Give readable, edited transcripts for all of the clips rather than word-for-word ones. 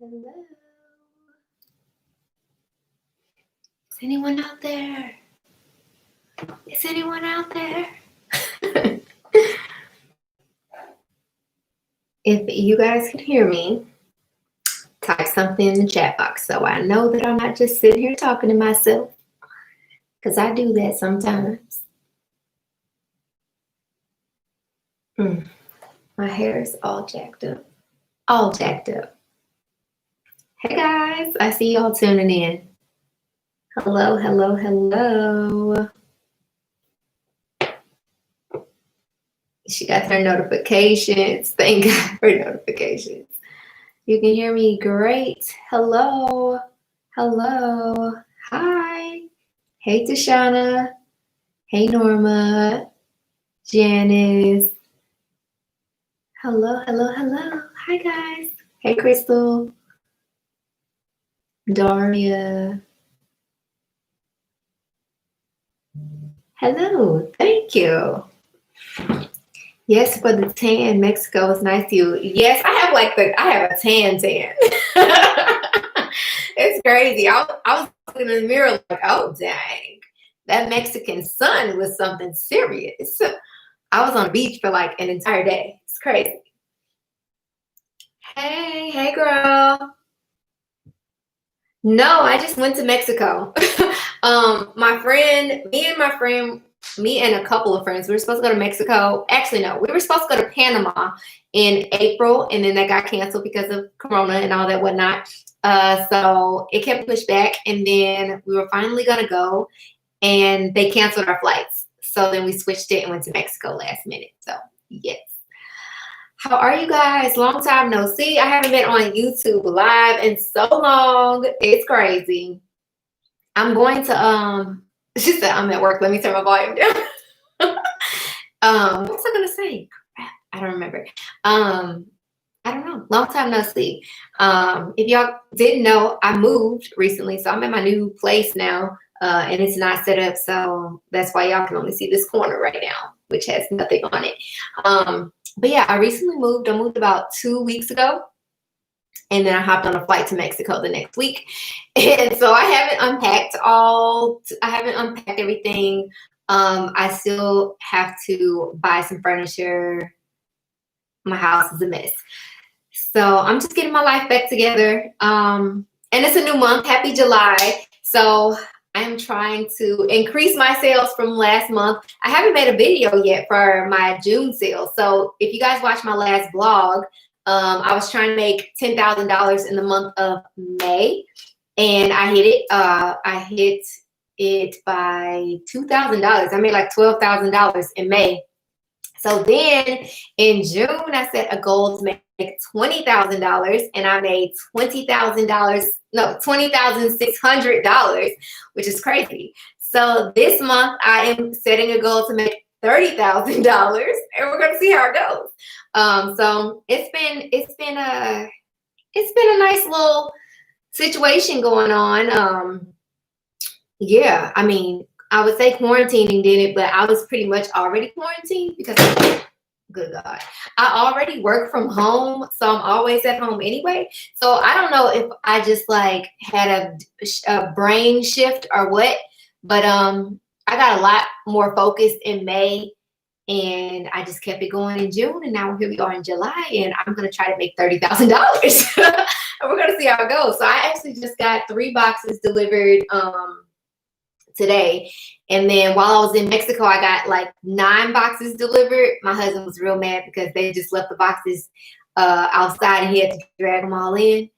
Hello. Is anyone out there? Is anyone out there? If you guys can hear me, type something in the chat box so I know that I'm not just sitting here talking to myself, because I do that sometimes. My hair is all jacked up. All jacked up. Hey guys, I see y'all tuning in. Hello, hello, hello. She got her notifications. Thank God for notifications. You can hear me great. Hello. Hello. Hi. Hey, Tashana. Hey, Norma. Janice. Hello, hello, hello. Hi, guys. Hey, Crystal. Daria. Hello. Thank you. Yes, for the tan. Mexico is nice to you. Yes, I have a tan. It's crazy. I was looking in the mirror like, oh dang, that Mexican sun was something serious. I was on the beach for like an entire day. It's crazy. Hey girl. No, I just went to Mexico. Me and a couple of friends, we were supposed to go to Mexico. Actually, no, we were supposed to go to Panama in April, and then that got canceled because of Corona and all that whatnot. So it kept pushed back, and then we were finally gonna go, and they canceled our flights. So then we switched it and went to Mexico last minute. So yes. How are you guys? Long time no see. I haven't been on YouTube live in so long. It's crazy. I'm going to she said I'm at work. Let me turn my volume down. What was I gonna say? Crap, I don't remember. I don't know. Long time no see. If y'all didn't know, I moved recently, so I'm at my new place now, and it's not set up, so that's why y'all can only see this corner right now, which has nothing on it. But yeah, I recently moved. I moved about 2 weeks ago, and then I hopped on a flight to Mexico the next week. And so I haven't unpacked everything. I still have to buy some furniture. My house is a mess. So I'm just getting my life back together. And it's a new month. Happy July. So I'm trying to increase my sales from last month. I haven't made a video yet for my June sales. So if you guys watched my last vlog, I was trying to make $10,000 in the month of May, and I hit it. I hit it by $2,000. I made like $12,000 in May. So then in June, I set a goal to make $20,000, and I made $20,600, which is crazy. So this month I am setting a goal to make $30,000, and we're gonna see how it goes. So it's been a nice little situation going on. Yeah, I mean, I would say quarantining did it, but I was pretty much already quarantined because, good God, I already work from home, so I'm always at home anyway. So I don't know if I just like had a brain shift or what, but I got a lot more focused in May, and I just kept it going in June, and now here we are in July, and I'm gonna try to make $30,000, and we're gonna see how it goes. So I actually just got 3 boxes delivered today, and then while I was in Mexico, I got like 9 boxes delivered. My husband was real mad because they just left the boxes outside, and he had to drag them all in.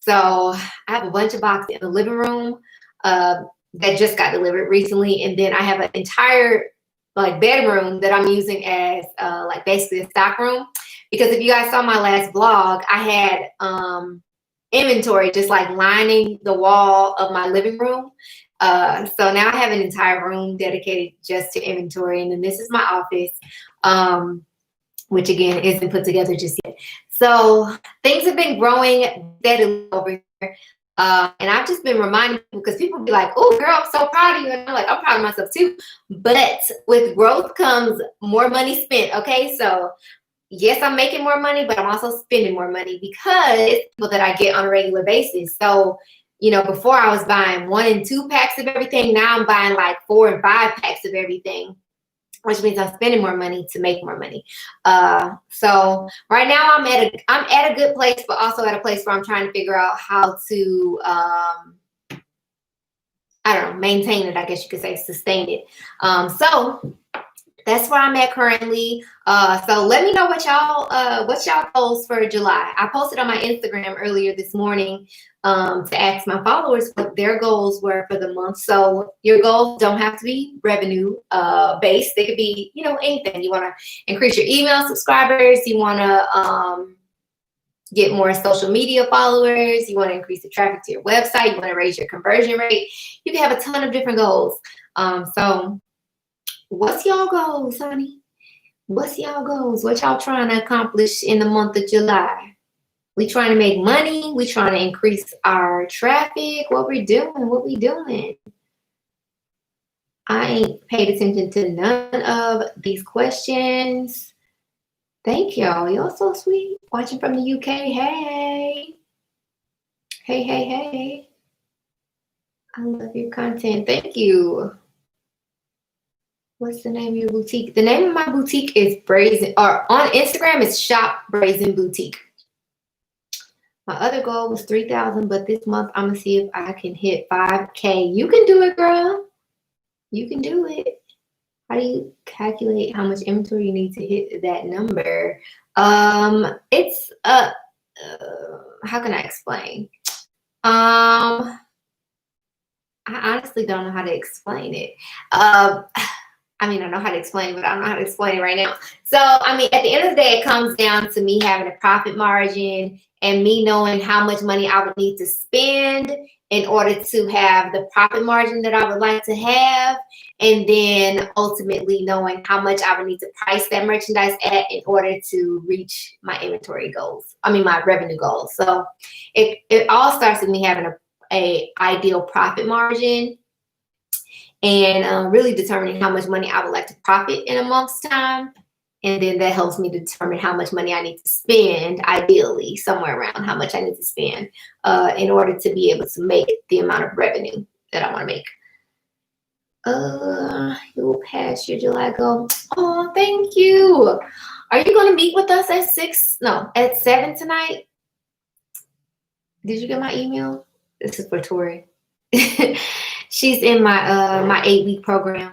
So I have a bunch of boxes in the living room that just got delivered recently, and then I have an entire like bedroom that I'm using as like basically a stock room, because if you guys saw my last vlog, I had inventory just like lining the wall of my living room. So now I have an entire room dedicated just to inventory, and then this is my office, which again isn't put together just yet. So things have been growing steadily over here, and I've just been reminding people, because people be like, "Oh, girl, I'm so proud of you," and I'm like, "I'm proud of myself too." But with growth comes more money spent. Okay, so yes, I'm making more money, but I'm also spending more money because people that I get on a regular basis. So, before I was buying 1 and 2 packs of everything. Now I'm buying like 4 and 5 packs of everything, which means I'm spending more money to make more money. So right now I'm at a good place, but also at a place where I'm trying to figure out how to, I don't know, maintain it, I guess you could say, sustain it. So that's where I'm at currently. So let me know what's y'all goals for July. I posted on my Instagram earlier this morning to ask my followers what their goals were for the month. So your goals don't have to be revenue based. They could be, anything. You want to increase your email subscribers. You want to get more social media followers. You want to increase the traffic to your website. You want to raise your conversion rate. You can have a ton of different goals. So what's y'all goals, honey? What's y'all goals? What y'all trying to accomplish in the month of July? We trying to make money? We trying to increase our traffic? What we doing? What we doing? I ain't paid attention to none of these questions. Thank y'all. Y'all so sweet. Watching from the UK. Hey. Hey, hey, hey. I love your content. Thank you. What's the name of your boutique? The name of my boutique is Brazen, or on Instagram it's Shop Brazen Boutique. My other goal was 3,000, but this month I'm gonna see if I can hit 5K. You can do it, girl. You can do it. How do you calculate how much inventory you need to hit that number? It's how can I explain? I honestly don't know how to explain it. I know how to explain it, but I don't know how to explain it right now. So, at the end of the day, it comes down to me having a profit margin and me knowing how much money I would need to spend in order to have the profit margin that I would like to have. And then ultimately knowing how much I would need to price that merchandise at in order to reach my inventory goals. My revenue goals. So it all starts with me having a ideal profit margin and really determining how much money I would like to profit in a month's time. And then that helps me determine how much money I need to spend, ideally somewhere around how much I need to spend in order to be able to make the amount of revenue that I want to make. You'll pass your July goal. Oh, thank you. Are you going to meet with us at 7 tonight? Did you get my email? This is for Tori. She's in my 8-week program.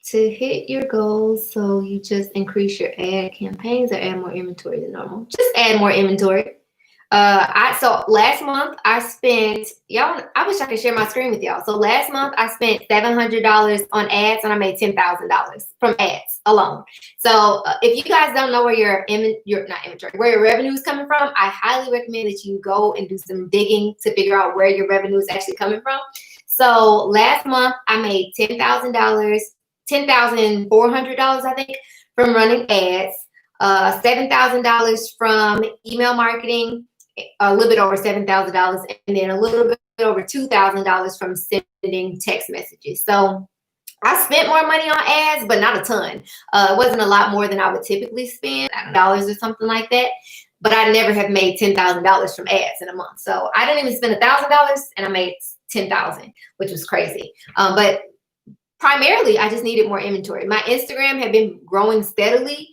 To hit your goals, so you just increase your ad campaigns or add more inventory than normal? Just add more inventory. So last month I spent, I wish I could share my screen with y'all. So last month I spent $700 on ads and I made $10,000 from ads alone. So if you guys don't know where your revenue is coming from, I highly recommend that you go and do some digging to figure out where your revenue is actually coming from. So last month I made $10,400, I think, from running ads, $7,000 from email marketing, a little bit over $7,000, and then a little bit over $2,000 from sending text messages. So I spent more money on ads, but not a ton. It wasn't a lot more than I would typically spend, dollars or something like that. But I never have made $10,000 from ads in a month. So I didn't even spend $1,000 and I made $10,000, which was crazy. But primarily, I just needed more inventory. My Instagram had been growing steadily.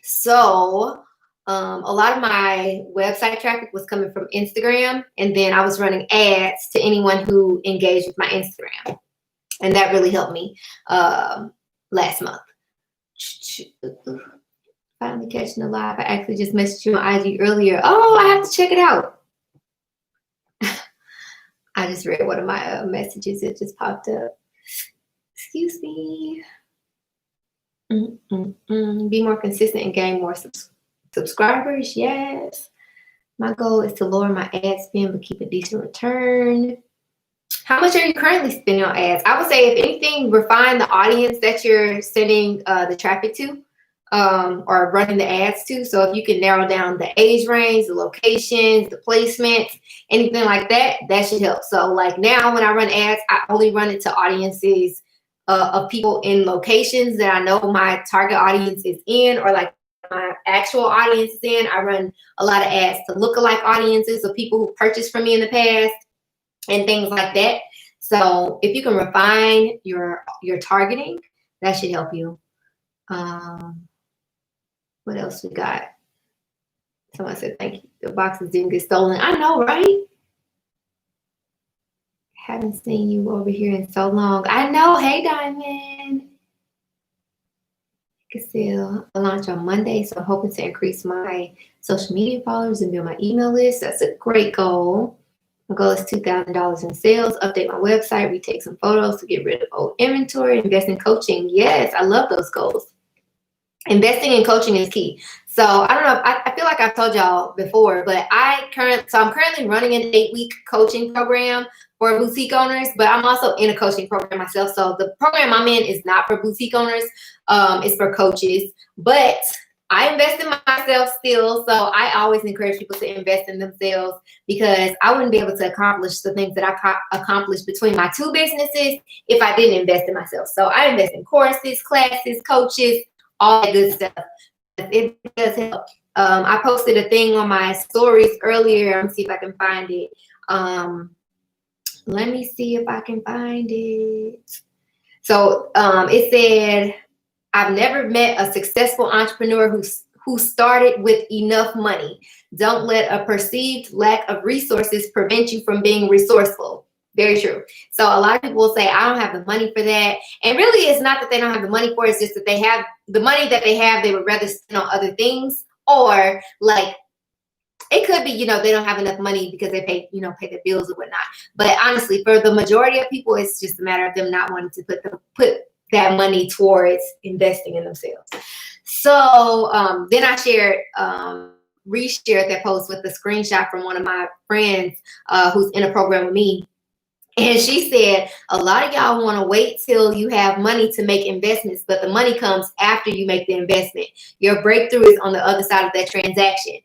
So a lot of my website traffic was coming from Instagram, and then I was running ads to anyone who engaged with my Instagram. And that really helped me last month. Finally catching the live. I actually just messaged you on IG earlier. Oh, I have to check it out. I just read one of my messages. It just popped up. Excuse me. Be more consistent and gain more subscribers. Yes. My goal is to lower my ad spend but keep a decent return. How much are you currently spending on ads? I would say, if anything, refine the audience that you're sending the traffic to or running the ads to. So if you can narrow down the age range, the locations, the placements, anything like that, that should help. So like now when I run ads, I only run it to audiences of people in locations that I know my target audience is in, or like my actual audience is in. I run a lot of ads to lookalike audiences of people who purchased from me in the past and things like that. So if you can refine your targeting, that should help you. What else we got? Someone said, thank you. The boxes didn't get stolen. I know, right? Haven't seen you over here in so long. I know. Hey, Diamond. Casille, I launch on Monday, so I'm hoping to increase my social media followers and build my email list. That's a great goal. My goal is $2,000 in sales, update my website, retake some photos to get rid of old inventory, invest in coaching. Yes, I love those goals. Investing in coaching is key. So I don't know. I feel like I've told y'all before, but I'm currently running an 8-week coaching program for boutique owners, but I'm also in a coaching program myself. So the program I'm in is not for boutique owners. It's for coaches, but I invest in myself still. So I always encourage people to invest in themselves, because I wouldn't be able to accomplish the things that I accomplished between my 2 businesses if I didn't invest in myself. So I invest in courses, classes, coaches, all that good stuff. It does help. I posted a thing on my stories earlier. Let me see if I can find it. Let me see if I can find it. So it said, I've never met a successful entrepreneur who started with enough money. Don't let a perceived lack of resources prevent you from being resourceful. Very true. So a lot of people will say, I don't have the money for that. And really, it's not that they don't have the money for it. It's just that they have the money that they have, they would rather spend on other things. Or like, it could be, they don't have enough money because they pay their bills or whatnot. But honestly, for the majority of people, it's just a matter of them not wanting to put that money towards investing in themselves. So then I reshared that post with a screenshot from one of my friends who's in a program with me. And she said, a lot of y'all want to wait till you have money to make investments, but the money comes after you make the investment. Your breakthrough is on the other side of that transaction.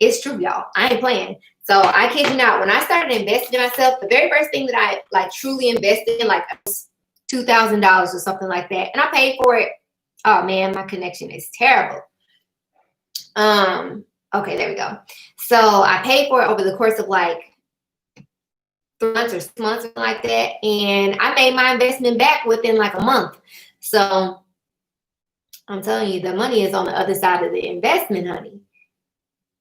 It's true, y'all. I ain't playing. So I kid you not, when I started investing in myself, the very first thing that I truly invested in, like $2,000 or something like that. And I paid for it. Oh man, my connection is terrible. Okay, there we go. So I paid for it over the course of like 3 months or 6 months, something like that. And I made my investment back within like a month. So I'm telling you, the money is on the other side of the investment, honey.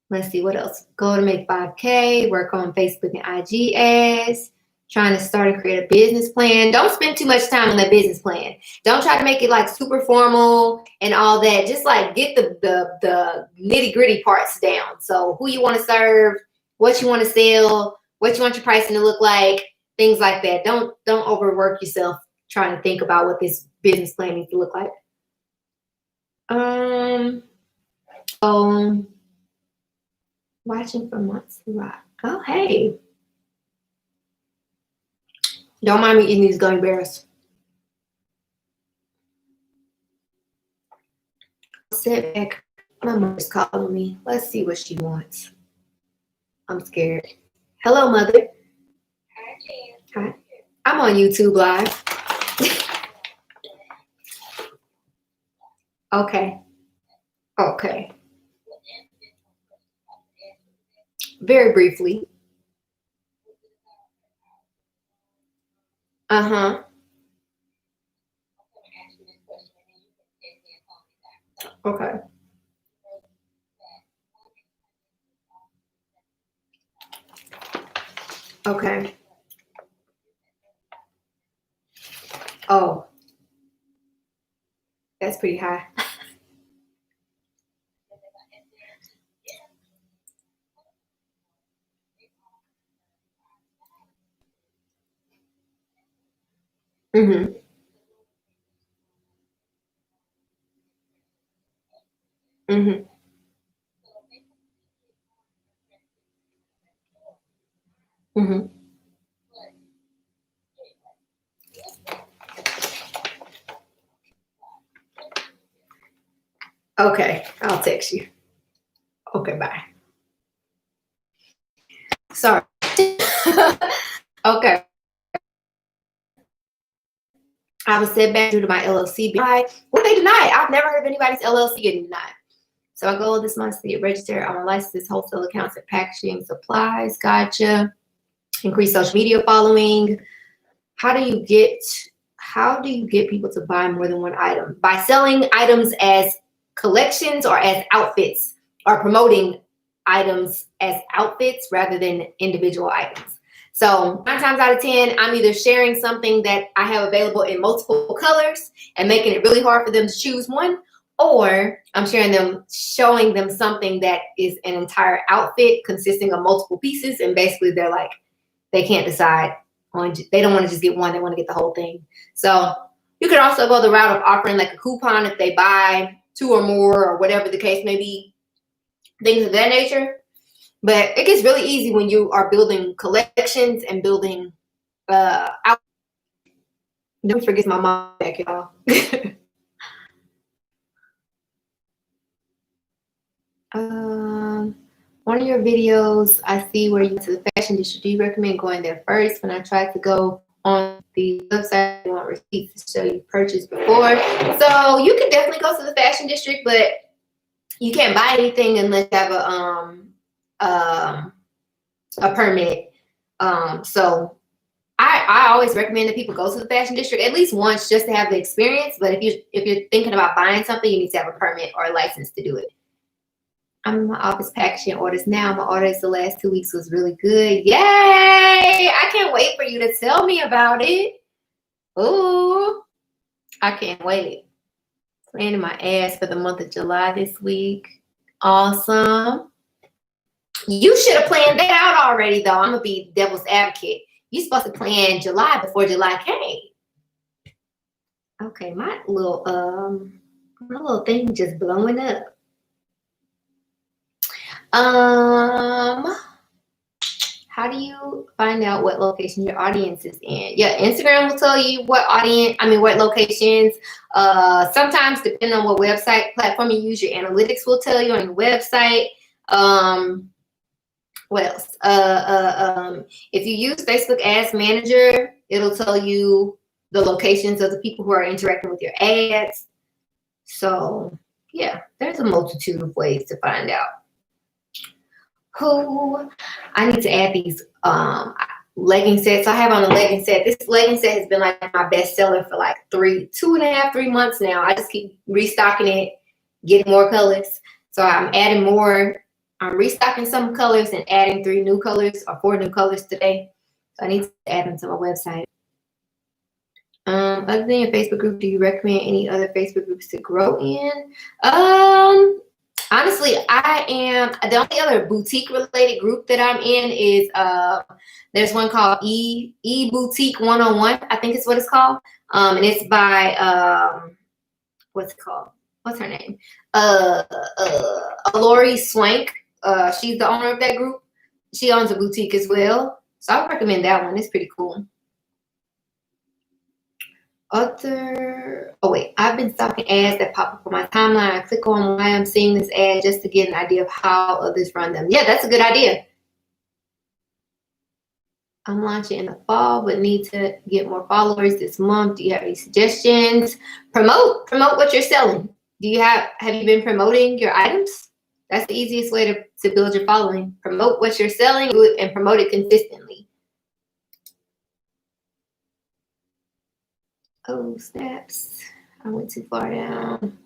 Let's see what else. Goal to make 5K, work on Facebook and IG ads, trying to start and create a business plan. Don't spend too much time on that business plan. Don't try to make it like super formal and all that. Just like get the nitty gritty parts down. So who you want to serve, what you want to sell, what you want your pricing to look like, things like that. Don't overwork yourself trying to think about what this business plan needs to look like. Watching for months to rock. Oh, hey. Don't mind me eating these gummy bears. Sit back. My mother's calling me. Let's see what she wants. I'm scared. Hello, Mother. Hi. I'm on YouTube Live. Okay. Okay. Very briefly. Uh-huh. Okay. Okay. Oh. That's pretty high. Mm-hmm. Mm-hmm. Mm-hmm. Okay. I'll text you. Okay, bye. Sorry. Okay. I was sent back due to my LLC. Well, they denied. I've never heard of anybody's LLC getting denied. So my goal this month is to get registered on a licensed wholesale accounts and packaging supplies. Gotcha. Increase social media following. How do you get people to buy more than one item? By selling items as collections or as outfits, or promoting items as outfits rather than individual items. So 9 times out of 10, I'm either sharing something that I have available in multiple colors and making it really hard for them to choose one, or I'm showing them something that is an entire outfit consisting of multiple pieces, and basically they're like, they can't decide on, they don't want to just get one, they want to get the whole thing. So you could also go the route of offering like a coupon if they buy 2 or more, or whatever the case may be, things of that nature. But it gets really easy when you are building collections and building out. Don't forget my mom back, y'all. One of your videos, I see where you went to the fashion district. Do you recommend going there first? When I tried to go on the website, I want receipts to show you purchased before. So you can definitely go to the fashion district, but you can't buy anything unless you have a permit. So I always recommend that people go to the fashion district at least once just to have the experience. But if you're thinking about buying something, you need to have a permit or a license to do it. I'm in my office packaging orders now. My orders the last 2 weeks was really good. Yay! I can't wait for you to tell me about it. Ooh, I can't wait. Planning my ass for the month of July this week. Awesome. You should have planned that out already, though. I'm gonna be devil's advocate. You're supposed to plan July before July came. Okay, my little thing just blowing up. How do you find out what location your audience is in? Yeah, Instagram will tell you what locations. Sometimes, depending on what website platform you use, your analytics will tell you on your website. What else? If you use Facebook Ads Manager, it'll tell you the locations of the people who are interacting with your ads. So yeah, there's a multitude of ways to find out. I need to add these legging sets. I have on a legging set. This legging set has been like my best seller for like 2.5-3 months now. I just keep restocking it, getting more colors. So I'm adding more. I'm restocking some colors and adding 4 new colors today. So I need to add them to my website. Other than your Facebook group, do you recommend any other Facebook groups to grow in? Honestly, I am the only other boutique related group that I'm in is there's one called E Boutique 101. I think it's what it's called. And it's by what's it called? What's her name? Lori Swank. She's the owner of that group. She owns a boutique as well. So I would recommend that one. It's pretty cool. I've been stalking ads that pop up on my timeline. I click on why I'm seeing this ad just to get an idea of how others run them. Yeah, that's a good idea. I'm launching in the fall, but need to get more followers this month. Do you have any suggestions? Promote what you're selling. Have you been promoting your items? That's the easiest way to build your following. Promote what you're selling and promote it consistently. Oh, snaps. I went too far down.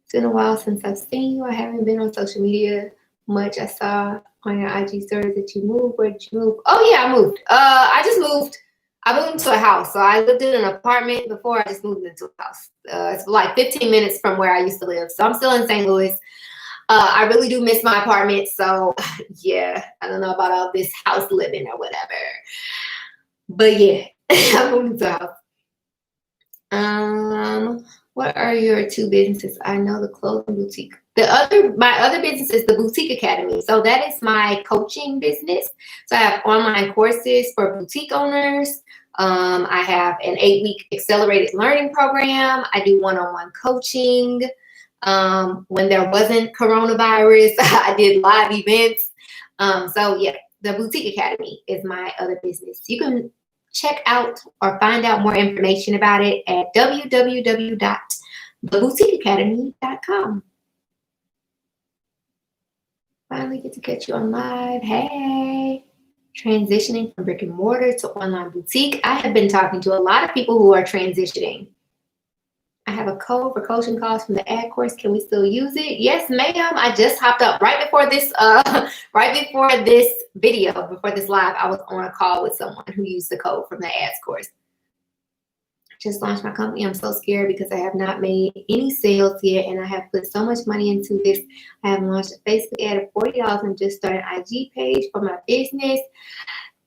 It's been a while since I've seen you. I haven't been on social media much. I saw on your IG stories that you moved. Where did you move? Oh, yeah, I moved. I just moved. I moved into a house. So I lived in an apartment before. I just moved into a house. It's like 15 minutes from where I used to live. So I'm still in St. Louis. I really do miss my apartment. So, yeah, I don't know about all this house living or whatever. But, yeah, I moved into a house. What are your 2 businesses? I know the clothing boutique. My other business is the Boutique Academy. So that is my coaching business. So I have online courses for boutique owners. I have an 8-week accelerated learning program. I do one-on-one coaching. When there wasn't coronavirus, I did live events. So yeah, the Boutique Academy is my other business. You can check out or find out more information about it at www.theboutiqueacademy.com. Finally get to catch you on live. Hey, transitioning from brick and mortar to online boutique. I have been talking to a lot of people who are transitioning. I have a code for coaching calls from the ad course. Can we still use it? Yes, ma'am. I just hopped up right before this video, before this live. I was on a call with someone who used the code from the ads course. Just launched my company. I'm so scared because I have not made any sales yet, and I have put so much money into this. I have launched a Facebook ad of $40 and just started an IG page for my business.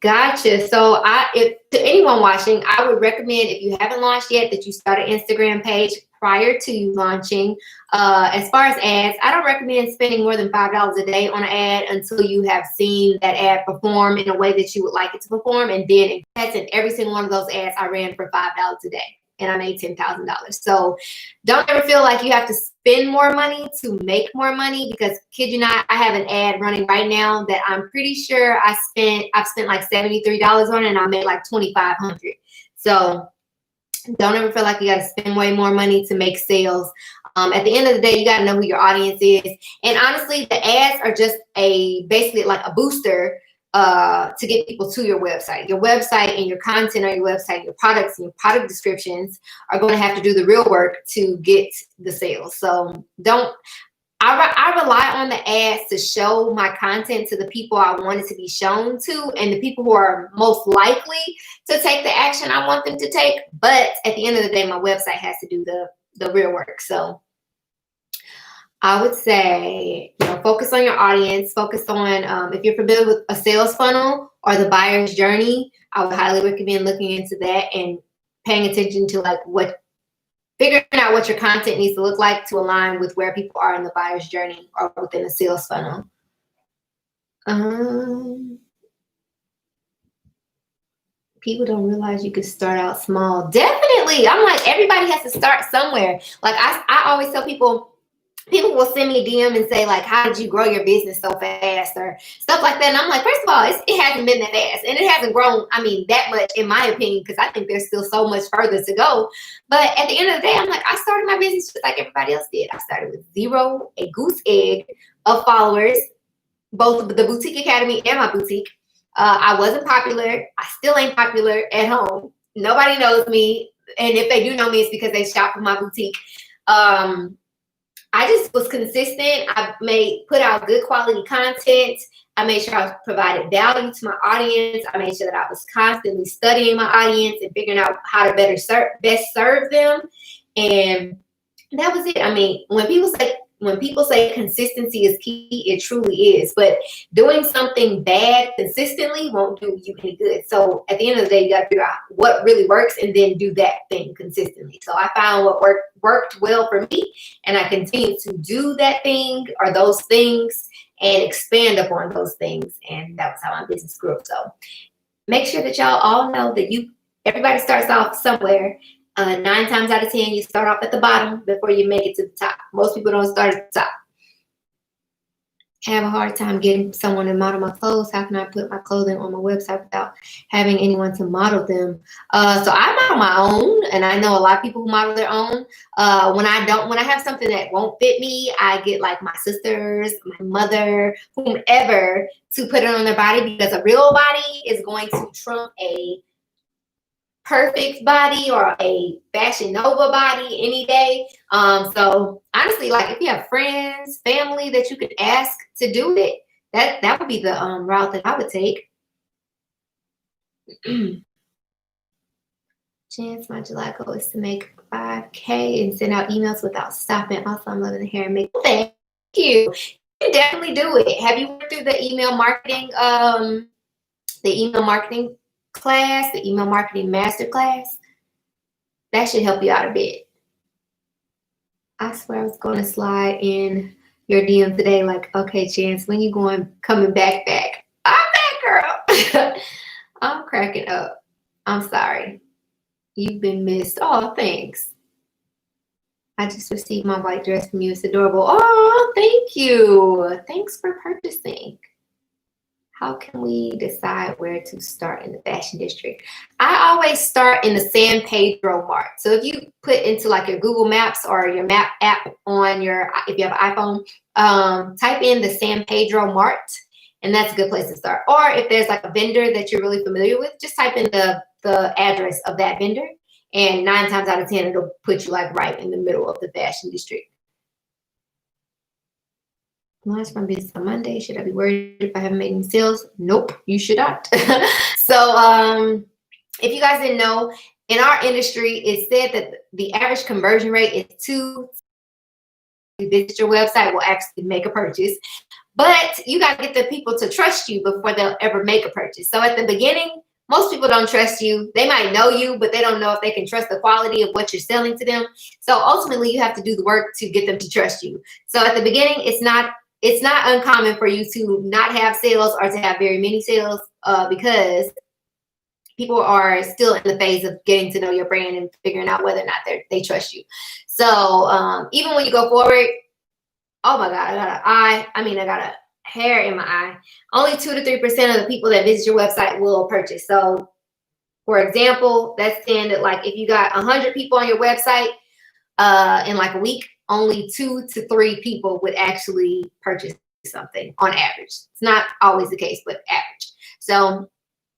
Gotcha. So if to anyone watching, I would recommend, if you haven't launched yet, that you start an Instagram page prior to you launching. As far as ads, I don't recommend spending more than $5 a day on an ad until you have seen that ad perform in a way that you would like it to perform. And then in every single one of those ads I ran for $5 a day, and I made $10,000. So don't ever feel like you have to spend more money to make more money, because kid you not, I have an ad running right now that I'm pretty sure I've spent like $73 on it, and I made like $2,500. So don't ever feel like you got to spend way more money to make sales. At the end of the day, you got to know who your audience is. And honestly, the ads are just basically like a booster to get people to your website. Your website and your content on your website, your products and your product descriptions are going to have to do the real work to get the sales. So I rely on the ads to show my content to the people I want it to be shown to, and the people who are most likely to take the action I want them to take. But at the end of the day, my website has to do the real work. So I would say, focus on your audience. Focus on, if you're familiar with a sales funnel or the buyer's journey, I would highly recommend looking into that and paying attention to figuring out what your content needs to look like to align with where people are in the buyer's journey or within the sales funnel. People don't realize you could start out small. Definitely. I'm like, everybody has to start somewhere. Like I always tell people will send me a DM and say, like, how did you grow your business so fast or stuff like that. And I'm like, first of all, it hasn't been that fast. And it hasn't grown, that much, in my opinion, because I think there's still so much further to go. But at the end of the day, I'm like, I started my business just like everybody else did. I started with zero, a goose egg of followers, both the Boutique Academy and my boutique. I wasn't popular. I still ain't popular at home. Nobody knows me. And if they do know me, it's because they shop for my boutique. I just was consistent. I put out good quality content. I made sure I provided value to my audience. I made sure that I was constantly studying my audience and figuring out how to best serve them. And that was it. When people say consistency is key, it truly is. But doing something bad consistently won't do you any good. So at the end of the day, you got to figure out what really works and then do that thing consistently. So I found what worked well for me, and I continue to do that thing or those things and expand upon those things. And that was how my business grew. So make sure that y'all all know that everybody starts off somewhere. 9 times out of 10, you start off at the bottom before you make it to the top. Most people don't start at the top. I have a hard time getting someone to model my clothes. How can I put my clothing on my website without having anyone to model them? So I model my own, and I know a lot of people who model their own. When I have something that won't fit me, I get like my sisters, my mother, whomever to put it on their body, because a real body is going to trump a perfect body or a Fashion Nova body any day. So honestly, like if you have friends, family that you could ask to do it, that would be the route that I would take. Chance, my July goal is to make 5K and send out emails without stopping. Also, I'm loving the hair and makeup. Thank you. You can definitely do it. Have you went through the email marketing class, the email marketing masterclass? That should help you out a bit. I swear I was going to slide in your DM today, like, okay, Chance, when you coming back? I'm back, girl. I'm cracking up. I'm sorry. You've been missed. Oh, thanks. I just received my white dress from you. It's adorable. Oh, thank you. Thanks for purchasing. how can we decide where to start in the fashion district? I always start in the San Pedro Mart. So if you put into like your Google Maps or your map app on your, if you have an iPhone, type in the San Pedro Mart, and that's a good place to start. Or if there's like a vendor that you're really familiar with, just type in the address of that vendor, and 9 times out of 10, it'll put you like right in the middle of the fashion district. Launch my business on Monday. Should I be worried if I haven't made any sales? Nope, you should not. So if you guys didn't know, in our industry, it said that the average conversion rate is 2. Visit your website will actually make a purchase, but you got to get the people to trust you before they'll ever make a purchase. So at the beginning, most people don't trust you. They might know you, but they don't know if they can trust the quality of what you're selling to them. So ultimately, you have to do the work to get them to trust you. So at the beginning, it's not uncommon for you to not have sales or to have very many sales because people are still in the phase of getting to know your brand and figuring out whether or not they trust you. So even when you go forward, oh my God, I got a hair in my eye. Only 2 to 3% of the people that visit your website will purchase. So for example, that's saying that like if you got 100 people on your website in like a week, only 2 to 3 people would actually purchase something on average. It's not always the case, but average. So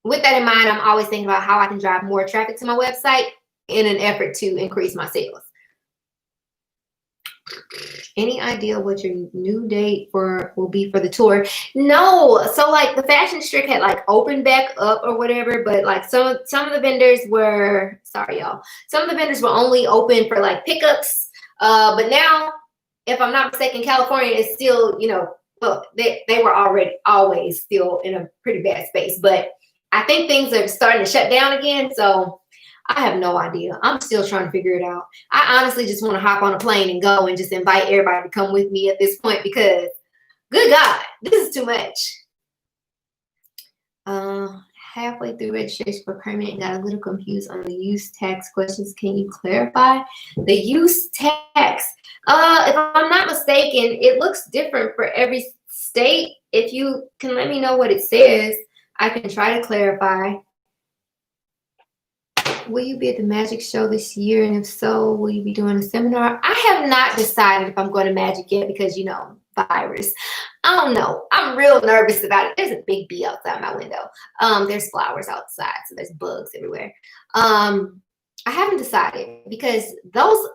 with that in mind, I'm always thinking about how I can drive more traffic to my website in an effort to increase my sales. Any idea what your new date will be for the tour? No. So like the fashion district had like opened back up or whatever, but like some of the vendors were, sorry y'all, some of the vendors were only open for like pickups. But now, if I'm not mistaken, California is still, well, they were always still in a pretty bad space, but I think things are starting to shut down again. So I have no idea. I'm still trying to figure it out. I honestly just want to hop on a plane and go and just invite everybody to come with me at this point because, good God, this is too much. Halfway through registration for permit and got a little confused on the use tax questions. Can you clarify the use tax? If I'm not mistaken, it looks different for every state. If you can let me know what it says, I can try to clarify. Will you be at the magic show this year? And if so, will you be doing a seminar? I have not decided if I'm going to magic yet because, virus. I don't know. I'm real nervous about it. There's a big bee outside my window. There's flowers outside, so there's bugs everywhere. I haven't decided because those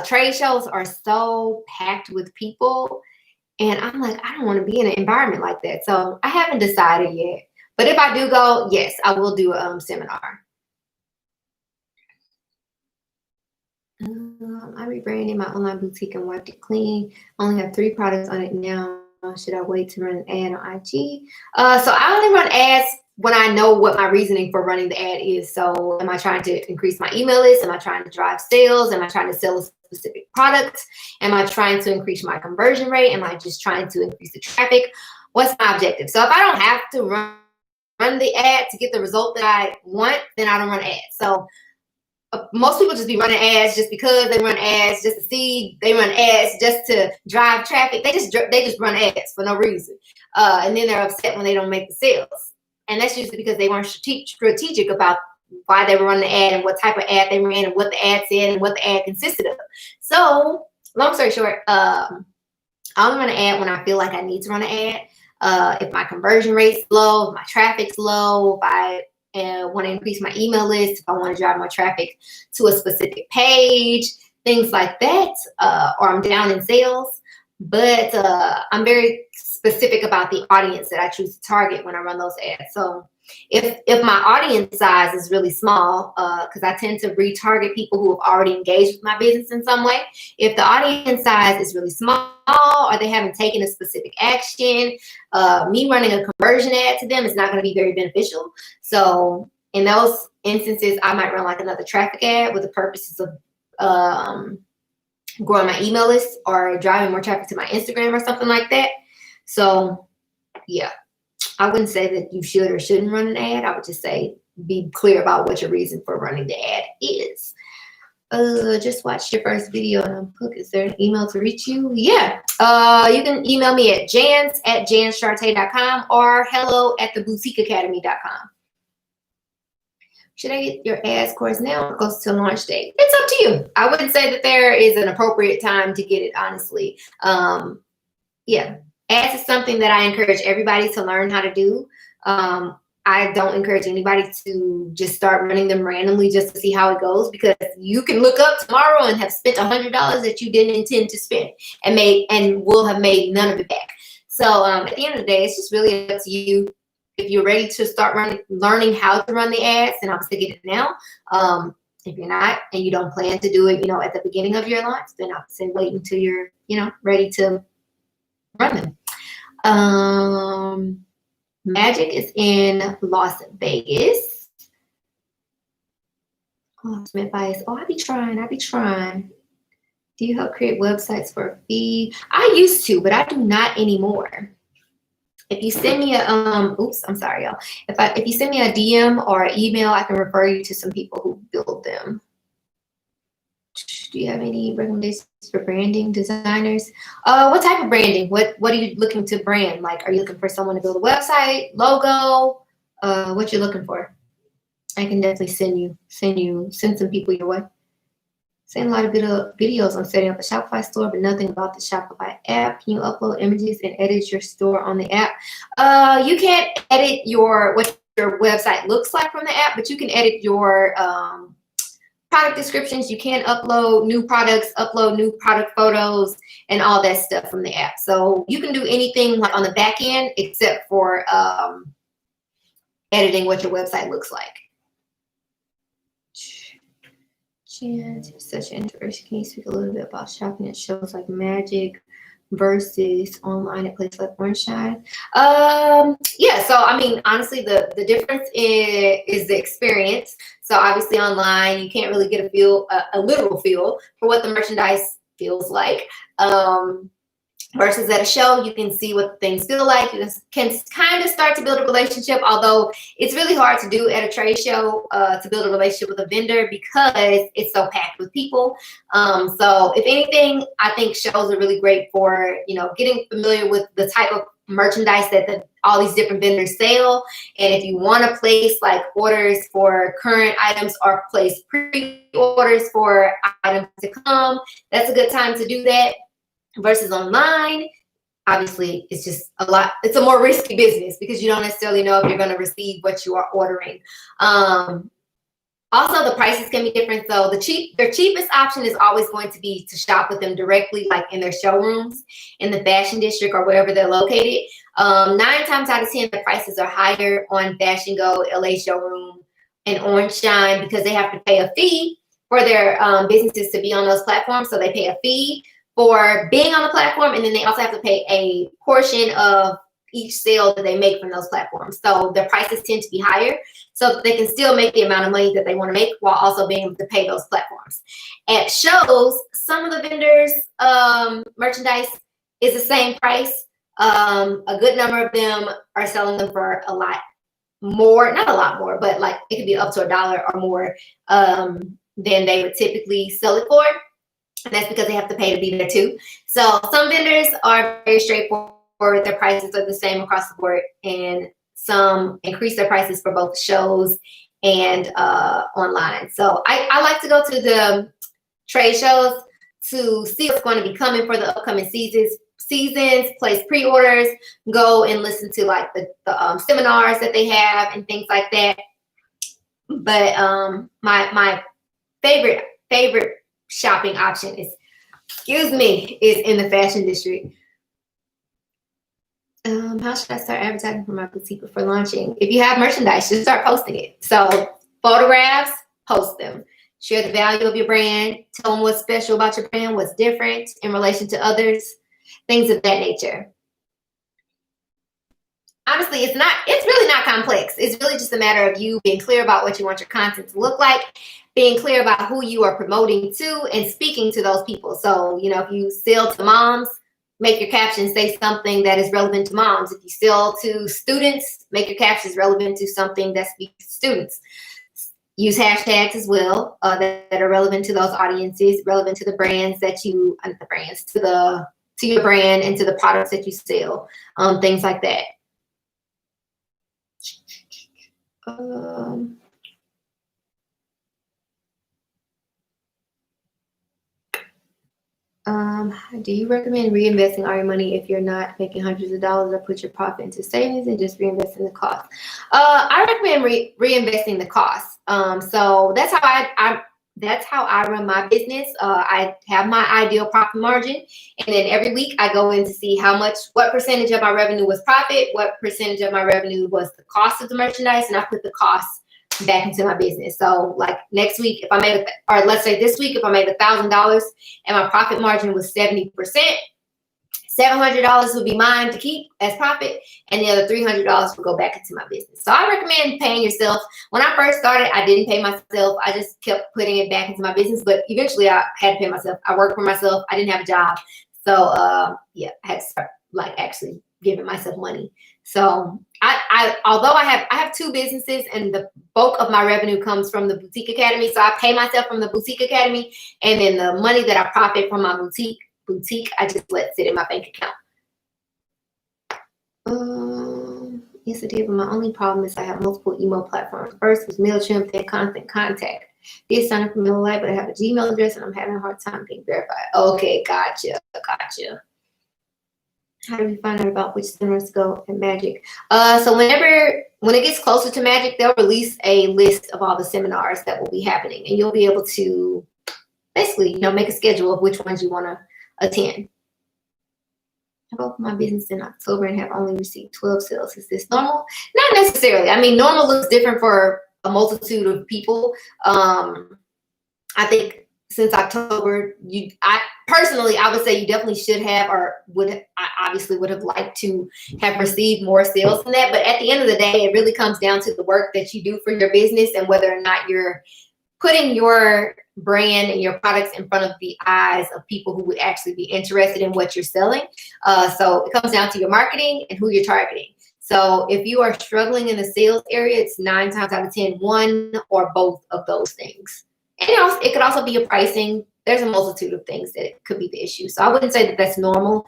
trade shows are so packed with people. And I'm like, I don't want to be in an environment like that. So I haven't decided yet. But if I do go, yes, I will do a seminar. I rebranded my online boutique and wiped it clean. I only have 3 products on it now. Should I wait to run an ad on IG? So I only run ads when I know what my reasoning for running the ad is. So am I trying to increase my email list? Am I trying to drive sales? Am I trying to sell a specific product? Am I trying to increase my conversion rate? Am I just trying to increase the traffic? What's my objective? So if I don't have to run the ad to get the result that I want, then I don't run ads. So most people just be running ads just because they run ads just to see. They run ads just to drive traffic. They just run ads for no reason, and then they're upset when they don't make the sales. And that's usually because they weren't strategic about why they were running the ad and what type of ad they ran and what the ad said and what the ad consisted of. So, long story short, I only run an ad when I feel like I need to run an ad. If my conversion rate's low, if my traffic's low, if I want to increase my email list, if I want to drive more traffic to a specific page, things like that, or I'm down in sales. But I'm very specific about the audience that I choose to target when I run those ads. So if my audience size is really small, because I tend to retarget people who have already engaged with my business in some way. If the audience size is really small or they haven't taken a specific action, me running a conversion ad to them is not going to be very beneficial. So in those instances, I might run like another traffic ad with the purposes of growing my email list or driving more traffic to my Instagram or something like that. So yeah, I wouldn't say that you should or shouldn't run an ad. I would just say be clear about what your reason for running the ad is. Just watched your first video and I'm hooked. Is there an email to reach you? Yeah. You can email me at jans@janscharte.com or hello@theboutiqueacademy.com. Should I get your ads course now or goes to launch date? It's up to you. I wouldn't say that there is an appropriate time to get it, honestly. Yeah. Ads is something that I encourage everybody to learn how to do. I don't encourage anybody to just start running them randomly just to see how it goes, because you can look up tomorrow and have spent $100 that you didn't intend to spend and will have made none of it back. So at the end of the day, it's just really up to you. If you're ready to start learning how to run the ads, then obviously get it now. If you're not and you don't plan to do it, at the beginning of your launch, then obviously wait until you're, ready to run them. Magic is in Las Vegas. Ultimate advice. I be trying. Do you help create websites for a fee? I used to, but I do not anymore. If you send me a I'm sorry, y'all. If you send me a DM or an email, I can refer you to some people who build them. Do you have any recommendations for branding designers? What type of branding? What are you looking to brand? Like, are you looking for someone to build a website, logo? What you're looking for? I can definitely send some people your way. Seen a lot of videos on setting up a Shopify store, but nothing about the Shopify app. Can you upload images and edit your store on the app? You can't edit what your website looks like from the app, but you can edit your product descriptions. You can upload new products, upload new product photos, and all that stuff from the app. So you can do anything like on the back end except for editing what your website looks like. Such interest. Can you speak a little bit about shopping at shows like Magic versus online at places like Orange-Shine? Yeah, so I mean, honestly, the difference is the experience. So obviously online, you can't really get a literal feel for what the merchandise feels like. Versus at a show, you can see what things feel like. You can kind of start to build a relationship, although it's really hard to do at a trade show to build a relationship with a vendor because it's so packed with people. So if anything, I think shows are really great for, getting familiar with the type of merchandise that all these different vendors sell. And if you want to place like orders for current items or place pre-orders for items to come, that's a good time to do that. Versus online, obviously, it's just it's a more risky business because you don't necessarily know if you're going to receive what you are ordering. Also, the prices can be different. So their cheapest option is always going to be to shop with them directly, like in their showrooms in the fashion district or wherever they're located. 9 times out of 10, the prices are higher on Fashion Go, LA Showroom, and Orange-Shine because they have to pay a fee for their businesses to be on those platforms. So they pay a fee for being on the platform, and then they also have to pay a portion of each sale that they make from those platforms. So their prices tend to be higher so that they can still make the amount of money that they want to make while also being able to pay those platforms. At shows, some of the vendors' merchandise is the same price. A good number of them are selling them for a lot more, not a lot more, but like it could be up to $1 or more than they would typically sell it for. And that's because they have to pay to be there too. So some vendors are very straightforward. Their prices are the same across the board. And some increase their prices for both shows and online. So I like to go to the trade shows to see what's going to be coming for the upcoming seasons, place pre-orders, go and listen to like the seminars that they have and things like that. But my favorite shopping option is in the fashion district. How should I start advertising for my boutique before launching? If you have merchandise, just start posting it. So photographs, post them. Share the value of your brand. Tell them what's special about your brand, what's different in relation to others, things of that nature. Honestly, it's really not complex. It's really just a matter of you being clear about what you want your content to look like, being clear about who you are promoting to, and speaking to those people. So, if you sell to moms, make your captions say something that is relevant to moms. If you sell to students, make your captions relevant to something that speaks to students. use hashtags as well that are relevant to those audiences, relevant to the brands that you, the brands, to your brand and to the products that you sell, things like that. Do you recommend reinvesting all your money if you're not making hundreds of dollars, or put your profit into savings and just reinvesting the cost? I recommend reinvesting the cost. So that's how I run my business. I have my ideal profit margin, and then every week I go in to see what percentage of my revenue was profit, what percentage of my revenue was the cost of the merchandise, and I put the cost back into my business. So like next week, if I made, or let's say this week, if I made $1,000 and my profit margin was 70%, $700 would be mine to keep as profit, and the other $300 would go back into my business. So I recommend paying yourself. When I first started, I didn't pay myself. I just kept putting it back into my business, but eventually I had to pay myself. I worked for myself. I didn't have a job. So yeah, I had to start like actually giving myself money. So although I have two businesses, and the bulk of my revenue comes from the Boutique Academy. So I pay myself from the Boutique Academy, and then the money that I profit from my boutique, I just let sit in my bank account. Yes, I did, but my only problem is I have multiple email platforms. First was MailChimp, then Constant Contact. Did sign up for MailerLite, but I have a Gmail address and I'm having a hard time being verified. Okay, gotcha. How do we find out about which seminars to go at Magic? So when it gets closer to Magic, they'll release a list of all the seminars that will be happening, and you'll be able to basically, make a schedule of which ones you want to attend. I opened my business in October and have only received 12 sales. Is this normal? Not necessarily. I mean, normal looks different for a multitude of people. I think since October, I would say you definitely should have, or I obviously would have liked to have received more sales than that. But at the end of the day, it really comes down to the work that you do for your business and whether or not you're putting your brand and your products in front of the eyes of people who would actually be interested in what you're selling. So it comes down to your marketing and who you're targeting. So if you are struggling in the sales area, it's 9 times out of 10, one or both of those things. And it could also be your pricing. There's a multitude of things that could be the issue. So I wouldn't say that that's normal